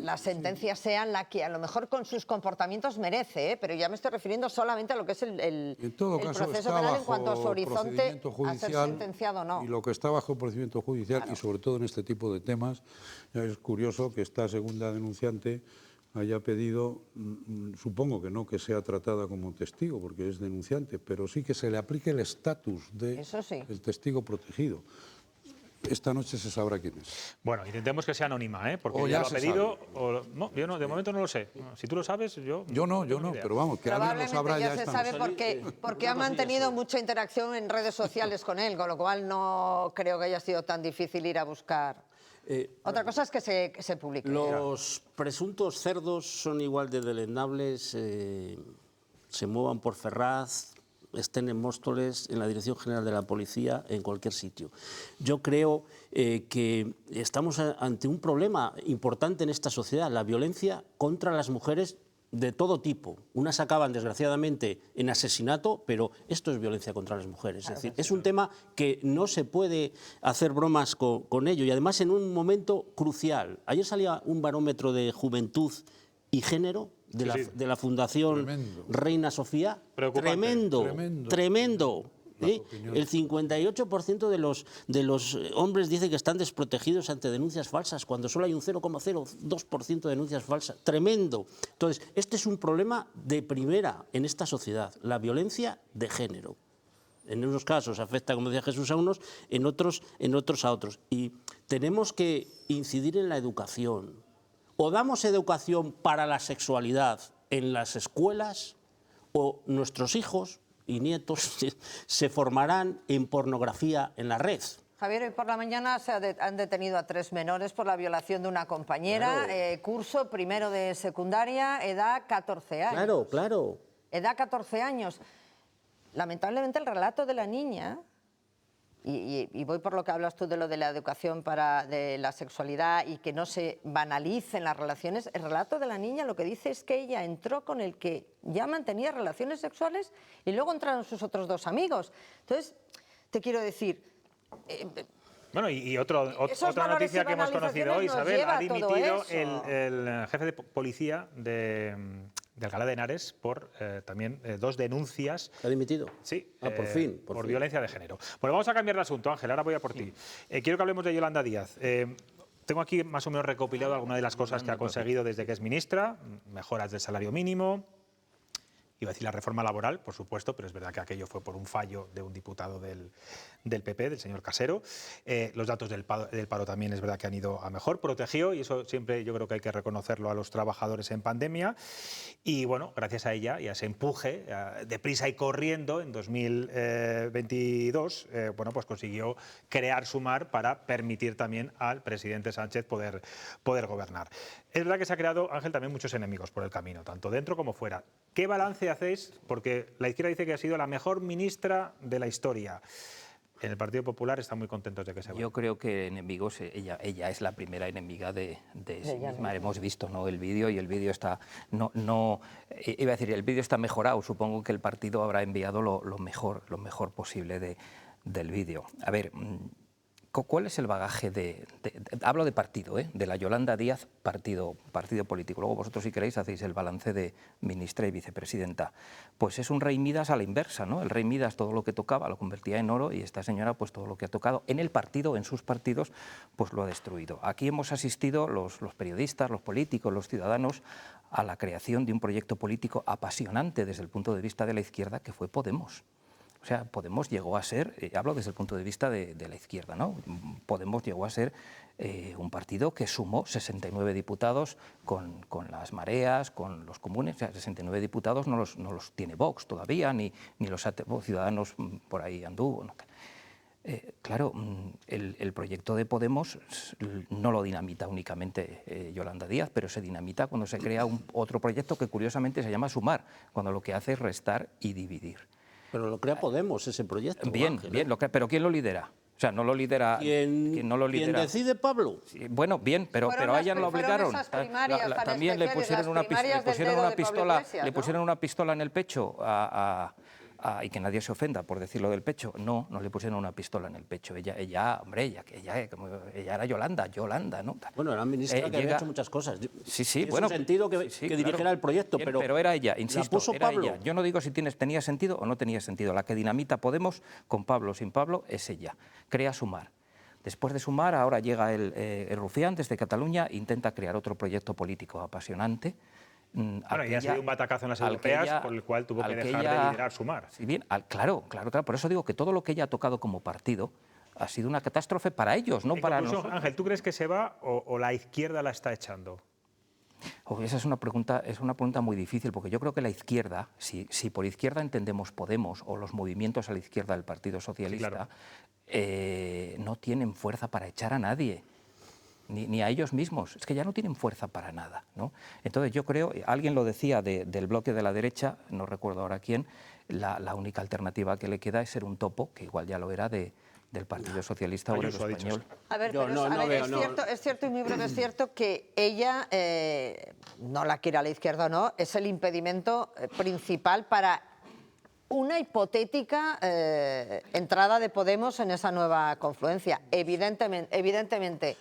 la sentencia sea la que a lo mejor con sus comportamientos merece, pero ya me estoy refiriendo solamente a lo que es el proceso penal en cuanto a su horizonte a ser sentenciado o no. Y lo que está bajo procedimiento judicial, y sobre todo en este tipo de temas, es curioso que esta segunda denunciante haya pedido, supongo que no que sea tratada como testigo, porque es denunciante, pero sí que se le aplique el estatus del testigo protegido. Esta noche se sabrá quién es. Bueno, intentemos que sea anónima, ¿eh? Porque ya lo ha pedido. No, yo no, de momento no lo sé. Si tú lo sabes, yo... Yo no, pero vamos, que alguien lo sabrá ya esta noche. Probablemente ya se sabe porque ha mantenido mucha interacción en redes sociales con él, con lo cual no creo que haya sido tan difícil ir a buscar. Otra cosa es que se publique. Los presuntos cerdos son igual de deleznables, se muevan por Ferraz, estén en Móstoles, en la Dirección General de la Policía, en cualquier sitio. Yo creo que estamos ante un problema importante en esta sociedad, la violencia contra las mujeres de todo tipo. Unas acaban, desgraciadamente, en asesinato, pero esto es violencia contra las mujeres. Es decir, es un tema que no se puede hacer bromas con ello, y además en un momento crucial. Ayer salía un barómetro de juventud y género de la Fundación Reina Sofía. Tremendo. ¿Sí? El 58% de los hombres dice que están desprotegidos ante denuncias falsas, cuando solo hay un 0,02% de denuncias falsas. Tremendo. Entonces, este es un problema de primera en esta sociedad, la violencia de género. En unos casos afecta, como decía Jesús, a unos, en otros a otros. Y tenemos que incidir en la educación. O damos educación para la sexualidad en las escuelas, o nuestros hijos y nietos se formarán en pornografía en la red. Javier, hoy por la mañana han detenido a 3 menores por la violación de una compañera, curso primero de secundaria, edad 14 años. Claro. Edad 14 años. Lamentablemente el relato de la niña, y voy por lo que hablas tú de lo de la educación de la sexualidad y que no se banalicen las relaciones, el relato de la niña lo que dice es que ella entró con el que ya mantenía relaciones sexuales y luego entraron sus otros 2 amigos. Entonces, te quiero decir... Bueno, y otra noticia que hemos conocido hoy, Isabel, ha dimitido el jefe de policía de Alcalá de Henares por también 2 denuncias. ¿Ha dimitido? Sí, por fin. Por violencia de género. Bueno, vamos a cambiar de asunto, Ángel, ahora voy a por ti. Quiero que hablemos de Yolanda Díaz. Tengo aquí más o menos recopilado algunas de las cosas que ha conseguido desde que es ministra, mejoras del salario mínimo. Iba a decir la reforma laboral, por supuesto, pero es verdad que aquello fue por un fallo de un diputado del PP, del señor Casero. Los datos del paro también es verdad que han ido a mejor. Protegió, y eso siempre yo creo que hay que reconocerlo, a los trabajadores en pandemia. Y bueno, gracias a ella y a ese empuje, deprisa y corriendo, en 2022, bueno, pues consiguió crear Sumar para permitir también al presidente Sánchez poder gobernar. Es verdad que se ha creado, Ángel, también muchos enemigos por el camino, tanto dentro como fuera. ¿Qué balance hacéis? Porque la izquierda dice que ha sido la mejor ministra de la historia. En el Partido Popular están muy contentos de que se vaya. Yo creo que enemigos, ella es la primera enemiga de sí misma. Hemos visto, ¿no?, el vídeo, y el vídeo está... iba a decir, el vídeo está mejorado. Supongo que el partido habrá enviado lo mejor posible del vídeo. A ver... ¿Cuál es el bagaje hablo de partido, de la Yolanda Díaz, partido político? Luego vosotros, si queréis, hacéis el balance de ministra y vicepresidenta. Pues es un rey Midas a la inversa, ¿no? El rey Midas todo lo que tocaba lo convertía en oro, y esta señora pues todo lo que ha tocado en el partido, en sus partidos, pues lo ha destruido. Aquí hemos asistido los periodistas, los políticos, los ciudadanos, a la creación de un proyecto político apasionante desde el punto de vista de la izquierda, que fue Podemos. O sea, Podemos llegó a ser, hablo desde el punto de vista de la izquierda, ¿no? Podemos llegó a ser un partido que sumó 69 diputados con las mareas, con los comunes. O sea, 69 diputados no los tiene Vox todavía, ni los Ciudadanos por ahí anduvo. ¿No? Claro, el proyecto de Podemos no lo dinamita únicamente Yolanda Díaz, pero se dinamita cuando se crea otro proyecto que curiosamente se llama Sumar, cuando lo que hace es restar y dividir. Pero lo crea Podemos, ese proyecto. Bien, Ángel, bien, pero ¿quién lo lidera? O sea, no lo lidera... ¿Quién no lo lidera? ¿Quién decide, Pablo? Sí, bueno, bien, pero a ella no la obligaron. También le pusieron una pistola en el pecho y que nadie se ofenda por decirlo del pecho. No le pusieron una pistola en el pecho. Ella era Yolanda, ¿no? Bueno, era ministra que había hecho muchas cosas. Sí, bueno, sentido que dirigiera el proyecto, bien, pero era ella, insisto, la puso era Pablo. ella. Yo no digo si tenía sentido o no tenía sentido. La que dinamita Podemos, con Pablo o sin Pablo, es ella. Crea Sumar. Después de Sumar, ahora llega el Rufián desde Cataluña, intenta crear otro proyecto político apasionante. Bueno, y ha sido un batacazo en las europeas, por el cual tuvo que dejar de liderar Sumar. Sí, bien, claro. Por eso digo que todo lo que ella ha tocado como partido ha sido una catástrofe para ellos, no para nosotros. Ángel, ¿tú crees que se va o la izquierda la está echando? Esa es una pregunta muy difícil, porque yo creo que la izquierda, si por izquierda entendemos Podemos o los movimientos a la izquierda del Partido Socialista, no tienen fuerza para echar a nadie. Ni a ellos mismos, es que ya no tienen fuerza para nada, ¿no? Entonces yo creo, alguien lo decía del bloque de la derecha, no recuerdo ahora quién, la única alternativa que le queda es ser un topo, que igual ya lo era del Partido Socialista Obrero Español. A ver, es cierto y muy breve, es cierto que ella, no la quiera a la izquierda o no, es el impedimento principal para una hipotética entrada de Podemos en esa nueva confluencia. Evidentemente,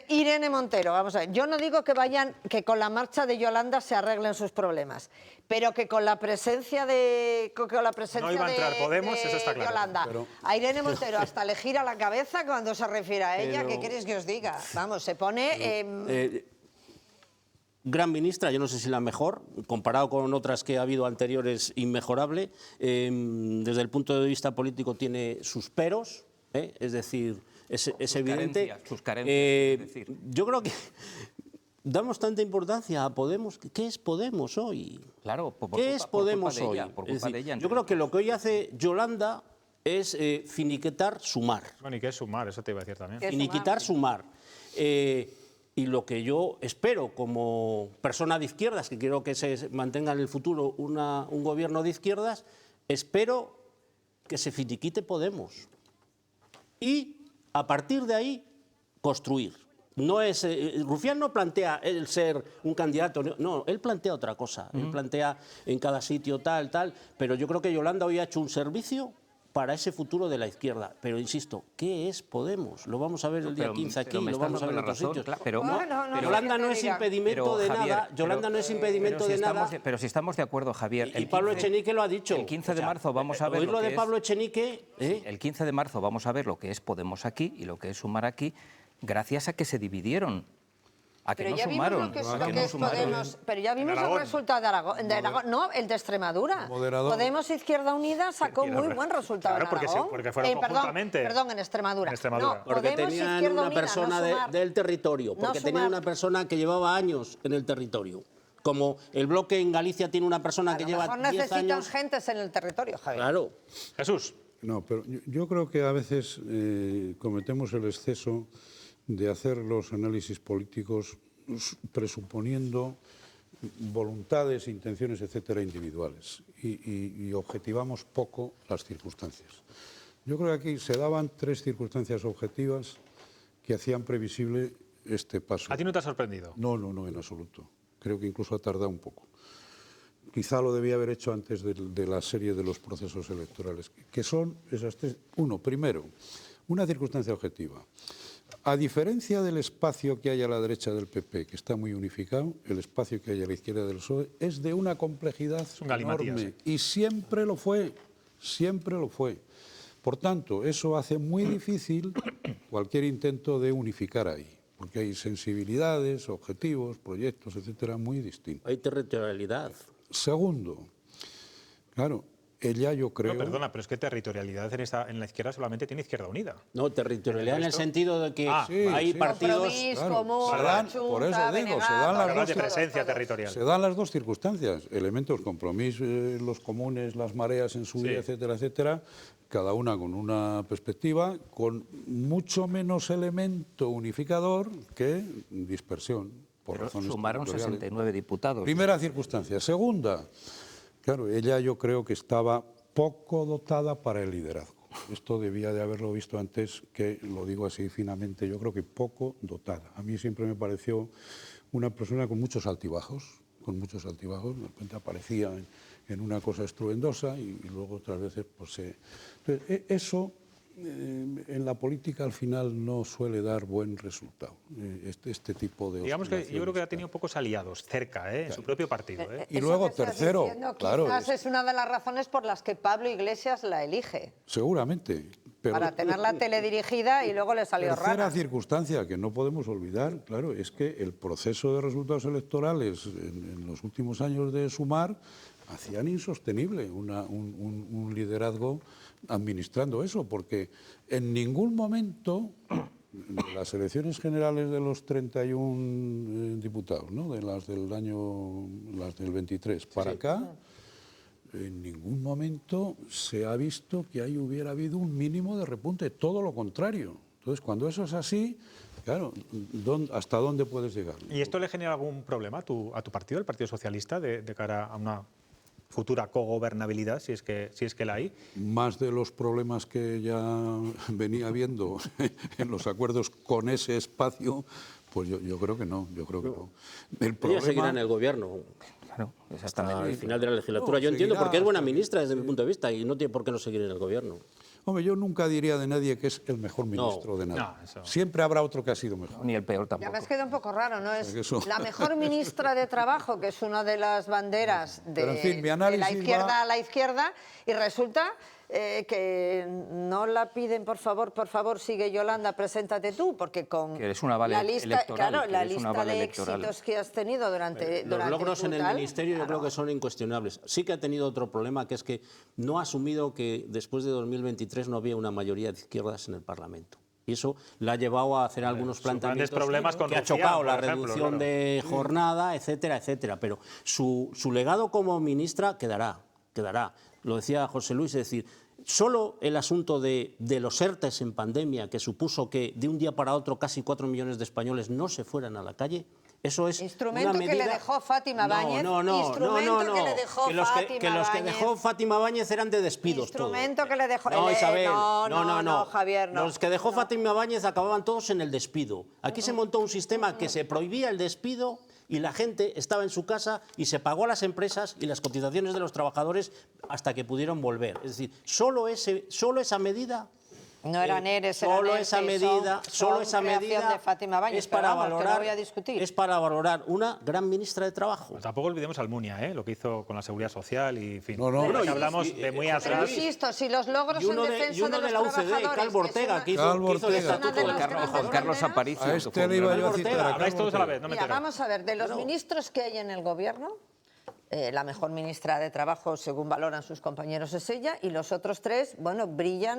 Irene Montero, vamos a ver, yo no digo que con la marcha de Yolanda se arreglen sus problemas, pero que con la presencia de no iba a entrar Podemos, eso está claro. Yolanda, a Irene Montero hasta le gira la cabeza cuando se refiere a ella, ¿qué queréis que os diga? Vamos, se pone... Gran ministra, yo no sé si la mejor, comparado con otras que ha habido anteriores, inmejorable. Desde el punto de vista político tiene sus peros, es decir, es evidente. Sus carencias, es decir. Yo creo que damos tanta importancia a Podemos. ¿Qué es Podemos hoy? Claro, ¿qué es Podemos hoy? Yo creo que lo que hoy hace Yolanda es finiquitar Sumar. Bueno, ¿y qué es Sumar? Eso te iba a decir también. Finiquitar Sumar. Y lo que yo espero como persona de izquierdas, que quiero que se mantenga en el futuro un gobierno de izquierdas, espero que se finiquite Podemos. Y a partir de ahí, construir. No es, Rufián no plantea el ser un candidato, no, él plantea otra cosa. Él plantea en cada sitio tal, pero yo creo que Yolanda hoy ha hecho un servicio para ese futuro de la izquierda. Pero insisto, ¿qué es Podemos? Lo vamos a ver el día 15 aquí, lo vamos a ver en otros sitios. Pero Yolanda no es impedimento de nada. Yolanda no es impedimento de nada. Pero si estamos de acuerdo, Javier. Y Pablo Echenique lo ha dicho. El 15 de marzo vamos a ver lo de Pablo Echenique. El 15 de marzo vamos a ver lo que es Podemos aquí y lo que es Sumar aquí, gracias a que se dividieron. Pero ya vimos lo que es Podemos, pero ya vimos el resultado de Aragón, no, el de Extremadura. Podemos Izquierda Unida sacó muy buen resultado en Aragón. Porque fueron conjuntamente. Perdón, en Extremadura. No, porque tenían una persona del territorio, porque tenían una persona que llevaba años en el territorio. Como el bloque en Galicia tiene una persona que lleva 10 años... necesitan gentes en el territorio, Javier. Claro. Jesús. No, pero yo creo que a veces cometemos el exceso de hacer los análisis políticos presuponiendo voluntades, intenciones, etcétera, individuales y objetivamos poco las circunstancias. Yo creo que aquí se daban 3 circunstancias objetivas que hacían previsible este paso. ¿A ti no te ha sorprendido? No, en absoluto. Creo que incluso ha tardado un poco. Quizá lo debía haber hecho antes de la serie de los procesos electorales, que son esas 3. Primero, una circunstancia objetiva. A diferencia del espacio que hay a la derecha del PP, que está muy unificado, el espacio que hay a la izquierda del PSOE es de una complejidad enorme. Y siempre lo fue, siempre lo fue. Por tanto, eso hace muy difícil cualquier intento de unificar ahí, porque hay sensibilidades, objetivos, proyectos, etcétera, muy distintos. Hay territorialidad. Segundo, claro, Ella, yo creo... No, perdona, pero es que territorialidad en la izquierda solamente tiene Izquierda Unida. No, territorialidad en el sentido de que hay sí. partidos... Por eso digo, se dan las dos... de presencia territorial. Se dan las dos circunstancias, elementos, compromiso, los comunes, las mareas en su día, etcétera, etcétera, cada una con una perspectiva, con mucho menos elemento unificador que dispersión. Por razones sumaron territoriales. 69 diputados. Primera circunstancia. Segunda, claro, ella yo creo que estaba poco dotada para el liderazgo. Esto debía de haberlo visto antes, que lo digo así finamente, yo creo que poco dotada. A mí siempre me pareció una persona con muchos altibajos, de repente aparecía en una cosa estruendosa y luego otras veces pues se... Entonces, eso en la política al final no suele dar buen resultado, este tipo de... Digamos que yo creo que ha tenido pocos aliados cerca, en su propio partido. Y luego tercero, claro... Quizás es una de las razones por las que Pablo Iglesias la elige. Seguramente. Pero para tenerla teledirigida y luego le salió rara. Tercera circunstancia que no podemos olvidar, claro, es que el proceso de resultados electorales en los últimos años de Sumar hacían insostenible un liderazgo administrando eso, porque en ningún momento de las elecciones generales de los 31 diputados, ¿no?, de las del año, las del 23 para acá, en ningún momento se ha visto que ahí hubiera habido un mínimo de repunte, todo lo contrario. Entonces, cuando eso es así, claro, ¿hasta dónde puedes llegar? ¿Y esto le genera algún problema a tu partido, el Partido Socialista, de cara a una futura cogobernabilidad, si es que la hay? Más de los problemas que ya venía viendo en los acuerdos con ese espacio, pues yo creo que no, El problema... Ella seguirá en el gobierno. Claro, hasta el final de la legislatura. Yo entiendo porque es buena ministra desde mi punto de vista y no tiene por qué no seguir en el gobierno. Hombre, yo nunca diría de nadie que es el mejor ministro de nada. Siempre habrá otro que ha sido mejor. Ni el peor tampoco. Ya me queda un poco raro, ¿no? Es la mejor ministra de Trabajo, que es una de las banderas de la izquierda a la izquierda, y resulta que no la piden, por favor, sigue Yolanda, preséntate tú, porque con que eres una vale la lista, electoral, claro, la lista vale de electoral. éxitos que has tenido durante los logros en el brutal, ministerio yo creo que son incuestionables. Sí que ha tenido otro problema, que es que no ha asumido que después de 2023 no había una mayoría de izquierdas en el Parlamento. Y eso la ha llevado a hacer algunos planteamientos que ha chocado la reducción de jornada, etcétera, etcétera. Pero su legado como ministra quedará. Lo decía José Luis, es decir, solo el asunto de los ERTEs en pandemia, que supuso que de un día para otro casi 4 millones de españoles no se fueran a la calle, eso es instrumento una medida... que le dejó Fátima Báñez. No. Que los que dejó Fátima Báñez eran de despidos. Instrumento que le dejó... No, Isabel, no, Javier, no. Los que dejó Fátima Báñez acababan todos en el despido. Aquí se montó un sistema que se prohibía el despido y la gente estaba en su casa y se pagó a las empresas y las cotizaciones de los trabajadores hasta que pudieron volver. Es decir, solo esa medida... No eran ERES, solo esa medida de Fátima Báñez, es para vamos, valorar, que no voy a discutir. Es para valorar una gran ministra de Trabajo. Pues tampoco olvidemos a Almunia, lo que hizo con la Seguridad Social y en fin. Y hablamos de muy atrás. Pero insisto, si los logros en defensa de los la UCD, trabajadores... Calvo Ortega, que hizo el estatuto de Juan Carlos Aparicio. A este le iba yo a citar. Habláis todos a la vez, no me Mira, entero. vamos a ver, de los ministros que hay en el gobierno, la mejor ministra de Trabajo, según valoran sus compañeros, es ella, y los otros tres, bueno,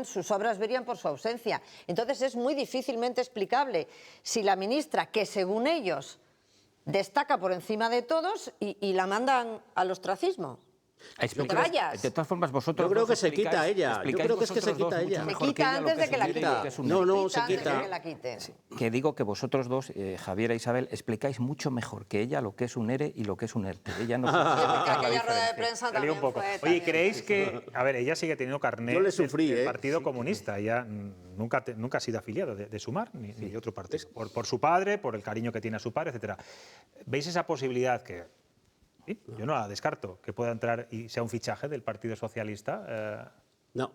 sus obras brillan por su ausencia. Entonces es muy difícilmente explicable si la ministra, que según ellos destaca por encima de todos, y la mandan al ostracismo. De todas formas, vosotros... Yo creo que se quita ella. Yo creo que es que se quita ella. Se quita antes de que la quite. No, se quita. Que digo que vosotros dos, Javier e Isabel, explicáis mucho mejor que ella lo que es un ERE y lo que es un ERTE. Ella no aquella rueda de prensa también un poco. fue... Oye, ¿creéis que...? A ver, ella sigue teniendo carnet del Partido Sí. Comunista. Ella nunca ha sido afiliado de Sumar ni de otro partido. Por su padre, por el cariño que tiene a su padre, etcétera. ¿Veis esa posibilidad que... Sí, yo no la descarto, que pueda entrar y sea un fichaje del Partido Socialista? No.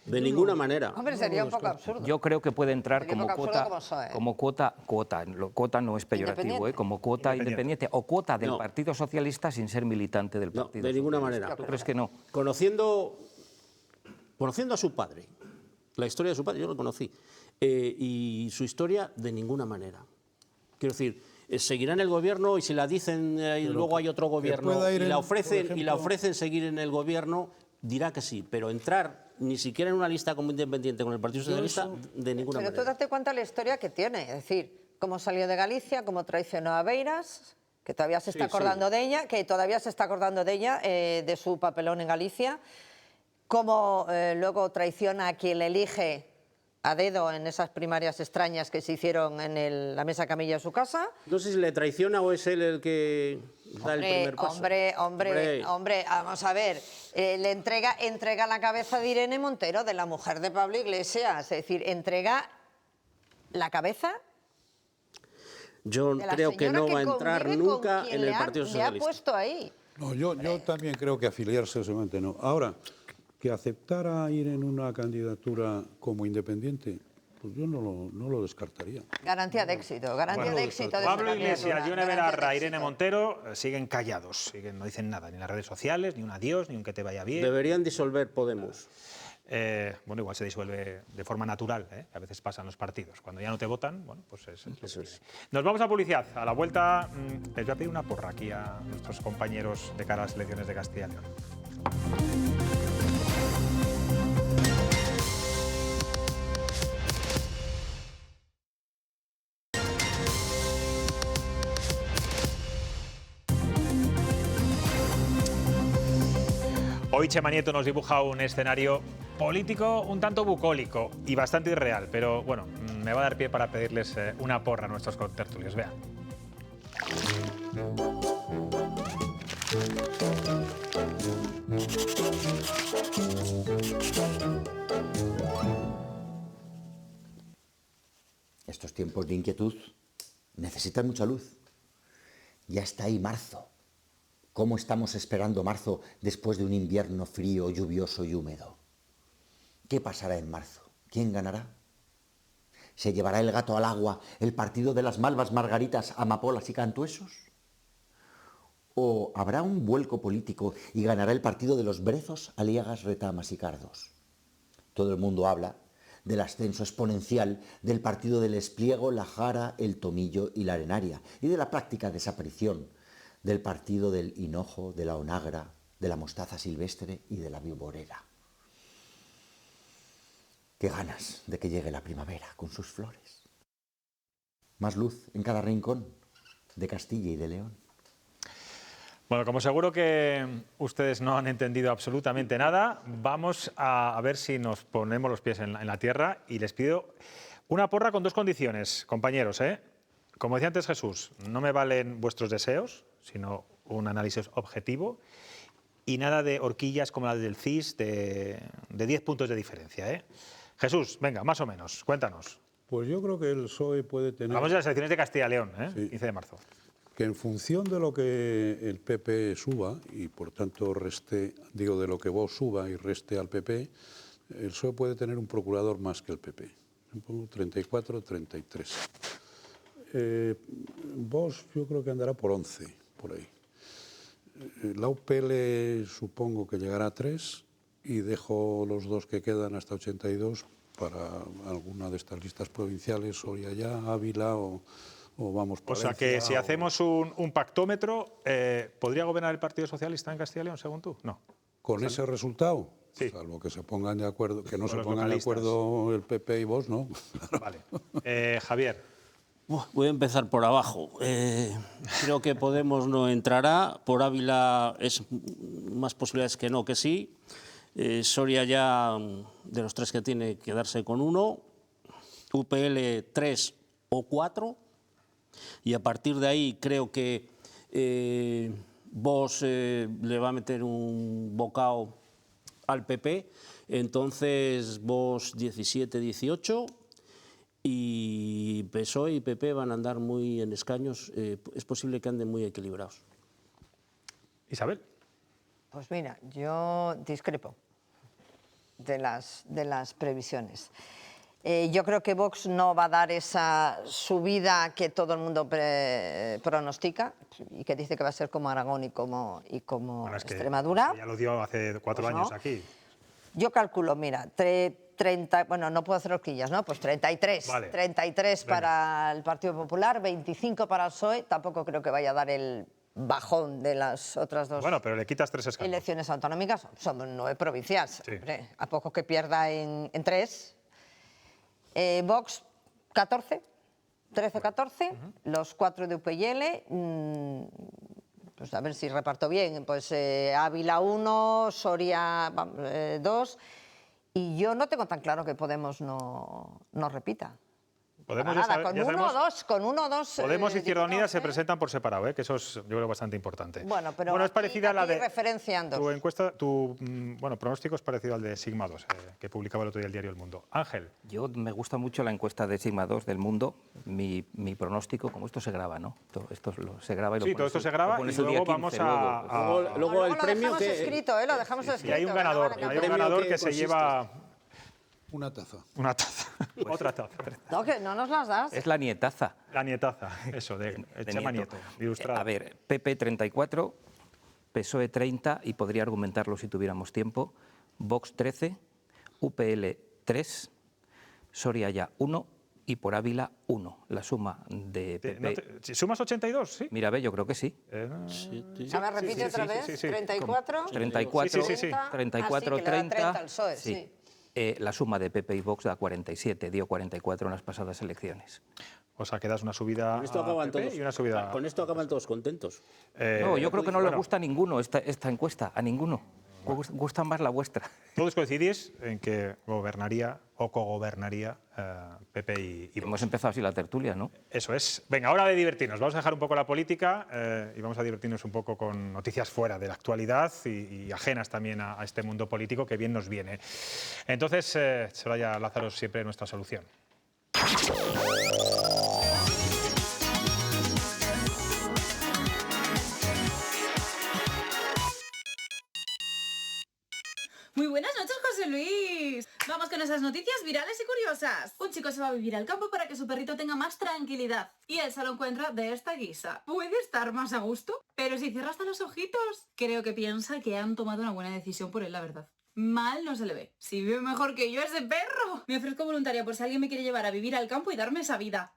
De ninguna manera. Hombre, sería un poco absurdo. Yo creo que puede entrar Sería como un poco absurdo como cuota, cuota no es peyorativo, como cuota independiente o cuota del Partido Socialista sin ser militante del Partido de ninguna Socialista. manera. ¿Tú crees que no? Conociendo a su padre, la historia de su padre, yo lo conocí, y su historia de ninguna manera. Quiero decir, seguirá en el gobierno y si la dicen y luego hay otro gobierno y la ofrecen seguir en el gobierno, dirá que sí, pero entrar ni siquiera en una lista como independiente con el Partido Socialista de ninguna manera. Pero tú date cuenta de la historia que tiene, es decir, cómo salió de Galicia, cómo traicionó a Beiras, que todavía se está acordando de ella, de su papelón en Galicia, cómo luego traiciona a quien le elige a dedo en esas primarias extrañas que se hicieron en la mesa camilla de su casa. No sé si le traiciona o es él el que da el primer paso. Hombre, vamos a ver, le entrega la cabeza de Irene Montero, de la mujer de Pablo Iglesias, es decir, entrega la cabeza. Yo creo que no va a entrar nunca en el Partido Socialista. Le ha puesto ahí. No, yo también creo que afiliarse seguramente no. Ahora, que aceptara ir en una candidatura como independiente, pues yo no lo descartaría. Garantía de éxito, garantía de éxito. Pablo Iglesias, Yone Belarra, Irene Montero siguen callados, no dicen nada, ni en las redes sociales, ni un adiós, ni un que te vaya bien. Deberían disolver Podemos. Bueno, igual se disuelve de forma natural, a veces pasan los partidos. Cuando ya no te votan, bueno, pues eso es. Nos vamos a publicidad. A la vuelta les voy a pedir una porra aquí a nuestros compañeros de cara a las elecciones de Castilla y León. Hoy Chema Nieto nos dibuja un escenario político un tanto bucólico y bastante irreal, pero bueno, me va a dar pie para pedirles una porra a nuestros contertulios. Vean. Estos tiempos de inquietud necesitan mucha luz. Ya está ahí marzo. ¿Cómo estamos esperando marzo después de un invierno frío, lluvioso y húmedo? ¿Qué pasará en marzo? ¿Quién ganará? ¿Se llevará el gato al agua el partido de las malvas margaritas, amapolas y cantuesos? ¿O habrá un vuelco político y ganará el partido de los brezos, aliagas, retamas y cardos? Todo el mundo habla del ascenso exponencial del partido del Espliego, la Jara, el Tomillo y la Arenaria, y de la práctica desaparición del partido del hinojo, de la onagra, de la mostaza silvestre y de la viborera. Qué ganas de que llegue la primavera con sus flores. Más luz en cada rincón de Castilla y de León. Bueno, como seguro que ustedes no han entendido absolutamente nada, vamos a ver si nos ponemos los pies en la tierra y les pido una porra con dos condiciones, compañeros, Como decía antes Jesús, no me valen vuestros deseos, sino un análisis objetivo y nada de horquillas como la del CIS de 10 puntos de diferencia. Jesús, venga, más o menos, cuéntanos. Pues yo creo que el PSOE puede tener... Vamos a las elecciones de Castilla y León, 15 de marzo. Que en función de lo que el PP suba, y por tanto de lo que Vox suba y reste al PP, el PSOE puede tener un procurador más que el PP. 34, 33. Vox yo creo que andará por 11, por ahí. La UPL supongo que llegará a 3 y dejo los dos que quedan hasta 82 para alguna de estas listas provinciales, Soria ya, Ávila o vamos por O sea que si hacemos un pactómetro, ¿podría gobernar el Partido Socialista en Castilla y León, según tú? No. ¿Con ese resultado? Sí. Salvo que se pongan de acuerdo, que no se pongan de acuerdo el PP y Vox, ¿no? Vale. Javier. Voy a empezar por abajo. Creo que Podemos no entrará. Por Ávila es más posibilidades que no que sí. Soria ya, de los 3 que tiene, quedarse con 1. UPL 3 o 4. Y a partir de ahí creo que Vox le va a meter un bocado al PP. Entonces Vox 17-18. Y PSOE y PP van a andar muy en escaños, es posible que anden muy equilibrados. Isabel. Pues mira, yo discrepo de las previsiones. Yo creo que Vox no va a dar esa subida que todo el mundo pronostica y que dice que va a ser como Aragón y como bueno, es que Extremadura. ya lo dio hace 4 años aquí. Yo calculo, mira, 30, bueno, no puedo hacer horquillas, ¿no? Pues 33. Vale. 33 Venga. para el Partido Popular, 25 para el PSOE. Tampoco creo que vaya a dar el bajón de las otras dos Bueno, pero le quitas 3 escaños. elecciones autonómicas. Son 9 provincias. Sí. Hombre, a poco que pierda en 3. Vox, 14. 13-14. Los 4 de UPyL. Pues a ver si reparto bien. Pues Ávila 1, Soria 2. Y yo no tengo tan claro que Podemos no repita. Podemos, Para ya nada, sabe- con ya 1 o sabemos, 2, con 1 o 2. Podemos y Izquierda Unida se presentan por separado, que eso es, yo creo, bastante importante. Bueno, pero es aquí- parecida a la aquí de referencian dos. tu encuesta, tu pronóstico es parecido al de Sigma 2, que publicaba el otro día el diario El Mundo. Ángel. Yo me gusta mucho la encuesta de Sigma 2 del Mundo. Mi pronóstico, como esto se graba, ¿no? Esto se graba y lo Sí, pones todo esto el- se graba lo pones y el día luego 15, vamos luego. Luego el lo premio dejamos que... escrito, lo dejamos escrito. Y hay un que no ganador, van a hay un cambiar. ganador que que se consiste- lleva Una taza. una taza, otra taza. No, que no nos las das. Es la nietaza. La nietaza, eso, de Chema Nieto, ilustrada. A ver, PP 34, PSOE 30, y podría argumentarlo si tuviéramos tiempo, Vox 13, UPL 3, Soria ya 1 y por Ávila 1. La suma de PP... Si sumas 82, ¿sí? Mira, ve, yo creo que sí. A ver, repite otra vez. 34. 34, Sí, sí, sí. 34, Ah, sí, que le da 30. 30 al PSOE, sí. La suma de PP y Vox da 47, dio 44 en las pasadas elecciones. O sea, que das una subida Con esto a acaban PP todos, y una subida... con esto acaban todos contentos. No, yo creo que no le bueno. gusta a ninguno esta encuesta, a ninguno. Gusta más la vuestra. Todos coincidís en que gobernaría o cogobernaría PP y Vox. Hemos empezado así la tertulia, ¿no? Eso es. Venga, hora de divertirnos. Vamos a dejar un poco la política y vamos a divertirnos un poco con noticias fuera de la actualidad y ajenas también a este mundo político que bien nos viene. Entonces, Soraya Lázaro, siempre nuestra solución. Muy buenas noches, José Luis. Vamos con esas noticias virales y curiosas. Un chico se va a vivir al campo para que su perrito tenga más tranquilidad. Y él se lo encuentra de esta guisa. ¿Puede estar más a gusto? Pero si cierra hasta los ojitos. Creo que piensa que han tomado una buena decisión por él, la verdad. Mal no se le ve. Si vive mejor que yo ese perro. Me ofrezco voluntaria por si alguien me quiere llevar a vivir al campo y darme esa vida.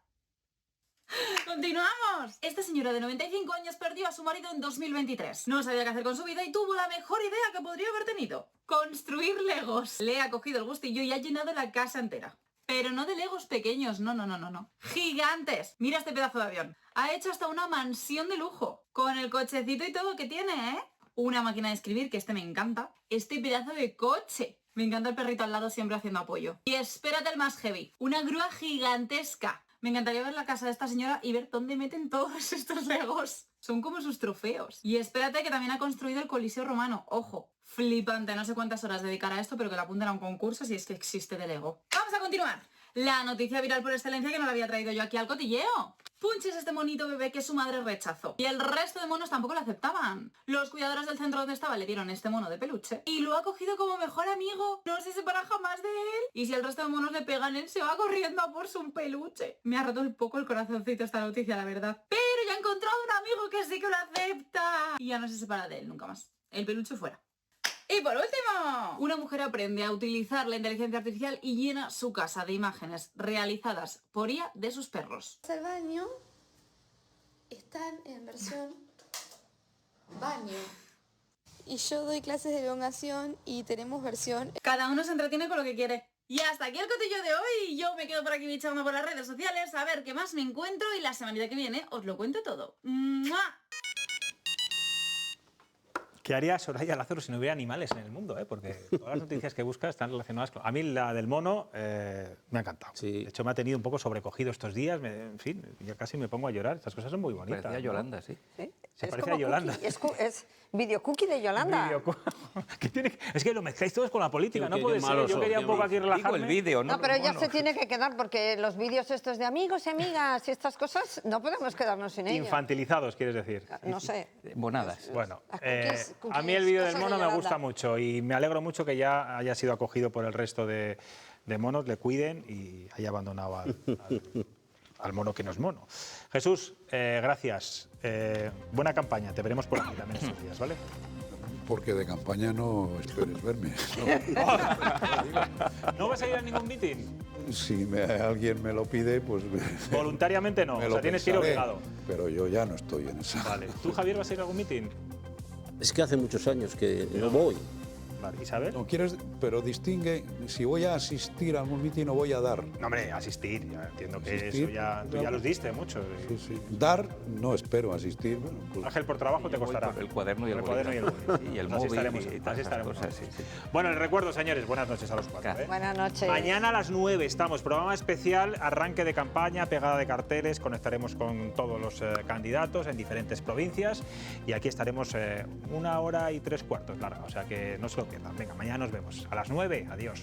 ¡Continuamos! Esta señora de 95 años perdió a su marido en 2023. No sabía qué hacer con su vida y tuvo la mejor idea que podría haber tenido. Construir legos. Le ha cogido el gustillo y ha llenado la casa entera. Pero no de legos pequeños, no. ¡Gigantes! Mira este pedazo de avión. Ha hecho hasta una mansión de lujo. Con el cochecito y todo que tiene, ¿eh? Una máquina de escribir, que este me encanta. Este pedazo de coche. Me encanta el perrito al lado siempre haciendo apoyo. Y espérate el más heavy. Una grúa gigantesca. Me encantaría ver la casa de esta señora y ver dónde meten todos estos legos. Son como sus trofeos. Y espérate que también ha construido el Coliseo Romano. Ojo, flipante. No sé cuántas horas dedicará a esto, pero que la apunten a un concurso si es que existe de Lego. ¡Vamos a continuar! La noticia viral por excelencia que no la había traído yo aquí al cotilleo. Punch es este monito bebé que su madre rechazó. Y el resto de monos tampoco lo aceptaban. Los cuidadores del centro donde estaba le dieron este mono de peluche y lo ha cogido como mejor amigo. No se separa jamás de él. Y si el resto de monos le pegan, él se va corriendo a por su peluche. Me ha roto un poco el corazoncito esta noticia, la verdad. Pero ya he encontrado un amigo que sí que lo acepta. Y ya no se separa de él nunca más. El peluche fuera. Y por último, una mujer aprende a utilizar la inteligencia artificial y llena su casa de imágenes realizadas por IA de sus perros. El baño están en versión baño. Y yo doy clases de elongación y tenemos versión... Cada uno se entretiene con lo que quiere. Y hasta aquí el cotillo de hoy. Yo me quedo por aquí bichando por las redes sociales a ver qué más me encuentro y la semanita que viene os lo cuento todo. ¡Mua! ¿Qué haría Soraya Lázaro si no hubiera animales en el mundo? Porque todas las noticias que busca están relacionadas con... A mí la del mono me ha encantado. Sí. De hecho, me ha tenido un poco sobrecogido estos días. En fin, ya casi me pongo a llorar. Estas cosas son muy bonitas. Parecía Yolanda, sí. Se Es parece como a Yolanda. cookie, es video cookie de Yolanda. Es que lo mezcláis todos con la política, no puede ser. Yo quería un poco aquí Digo relajarme. el vídeo, ¿no? No, pero ya se tiene que quedar porque los vídeos estos de amigos y amigas y estas cosas no podemos quedarnos sin ellos. Infantilizados, quieres decir. No sé. Monadas. Bueno, cookies, a mí el vídeo del cosas de mono me Yolanda. gusta mucho y me alegro mucho que ya haya sido acogido por el resto de monos, le cuiden y haya abandonado al mono que no es mono. Jesús, gracias. Buena campaña, te veremos por aquí también estos días, ¿vale? porque de campaña no esperes verme. ¿No vas a ir a ningún mitin? Si alguien me lo pide, pues... Voluntariamente no, o sea, tienes que ir obligado. Pero yo ya no estoy en esa. Vale. ¿Tú, Javier, vas a ir a algún mitin? Es que hace muchos años que no voy. Vale. ¿Isabel? No quieres, pero distingue si voy a asistir a algún mitin o voy a dar. No, hombre, asistir, ya entiendo que Asistir, eso ya, tú ya los diste mucho. Sí, sí. Dar, no espero asistir. Bueno, pues... Ángel, por trabajo te costará. El cuaderno y el bolígrafo. y el Así móvil estaremos, y todas así esas estaremos. cosas, sí, sí. Bueno, les recuerdo, señores, buenas noches a los cuatro. Buenas noches. Mañana a las 9 estamos, programa especial, arranque de campaña, pegada de carteles, conectaremos con todos los candidatos en diferentes provincias y aquí estaremos 1 hora y 3/4 larga, o sea que no se lo pierdan. Venga, mañana nos vemos a las 9, adiós.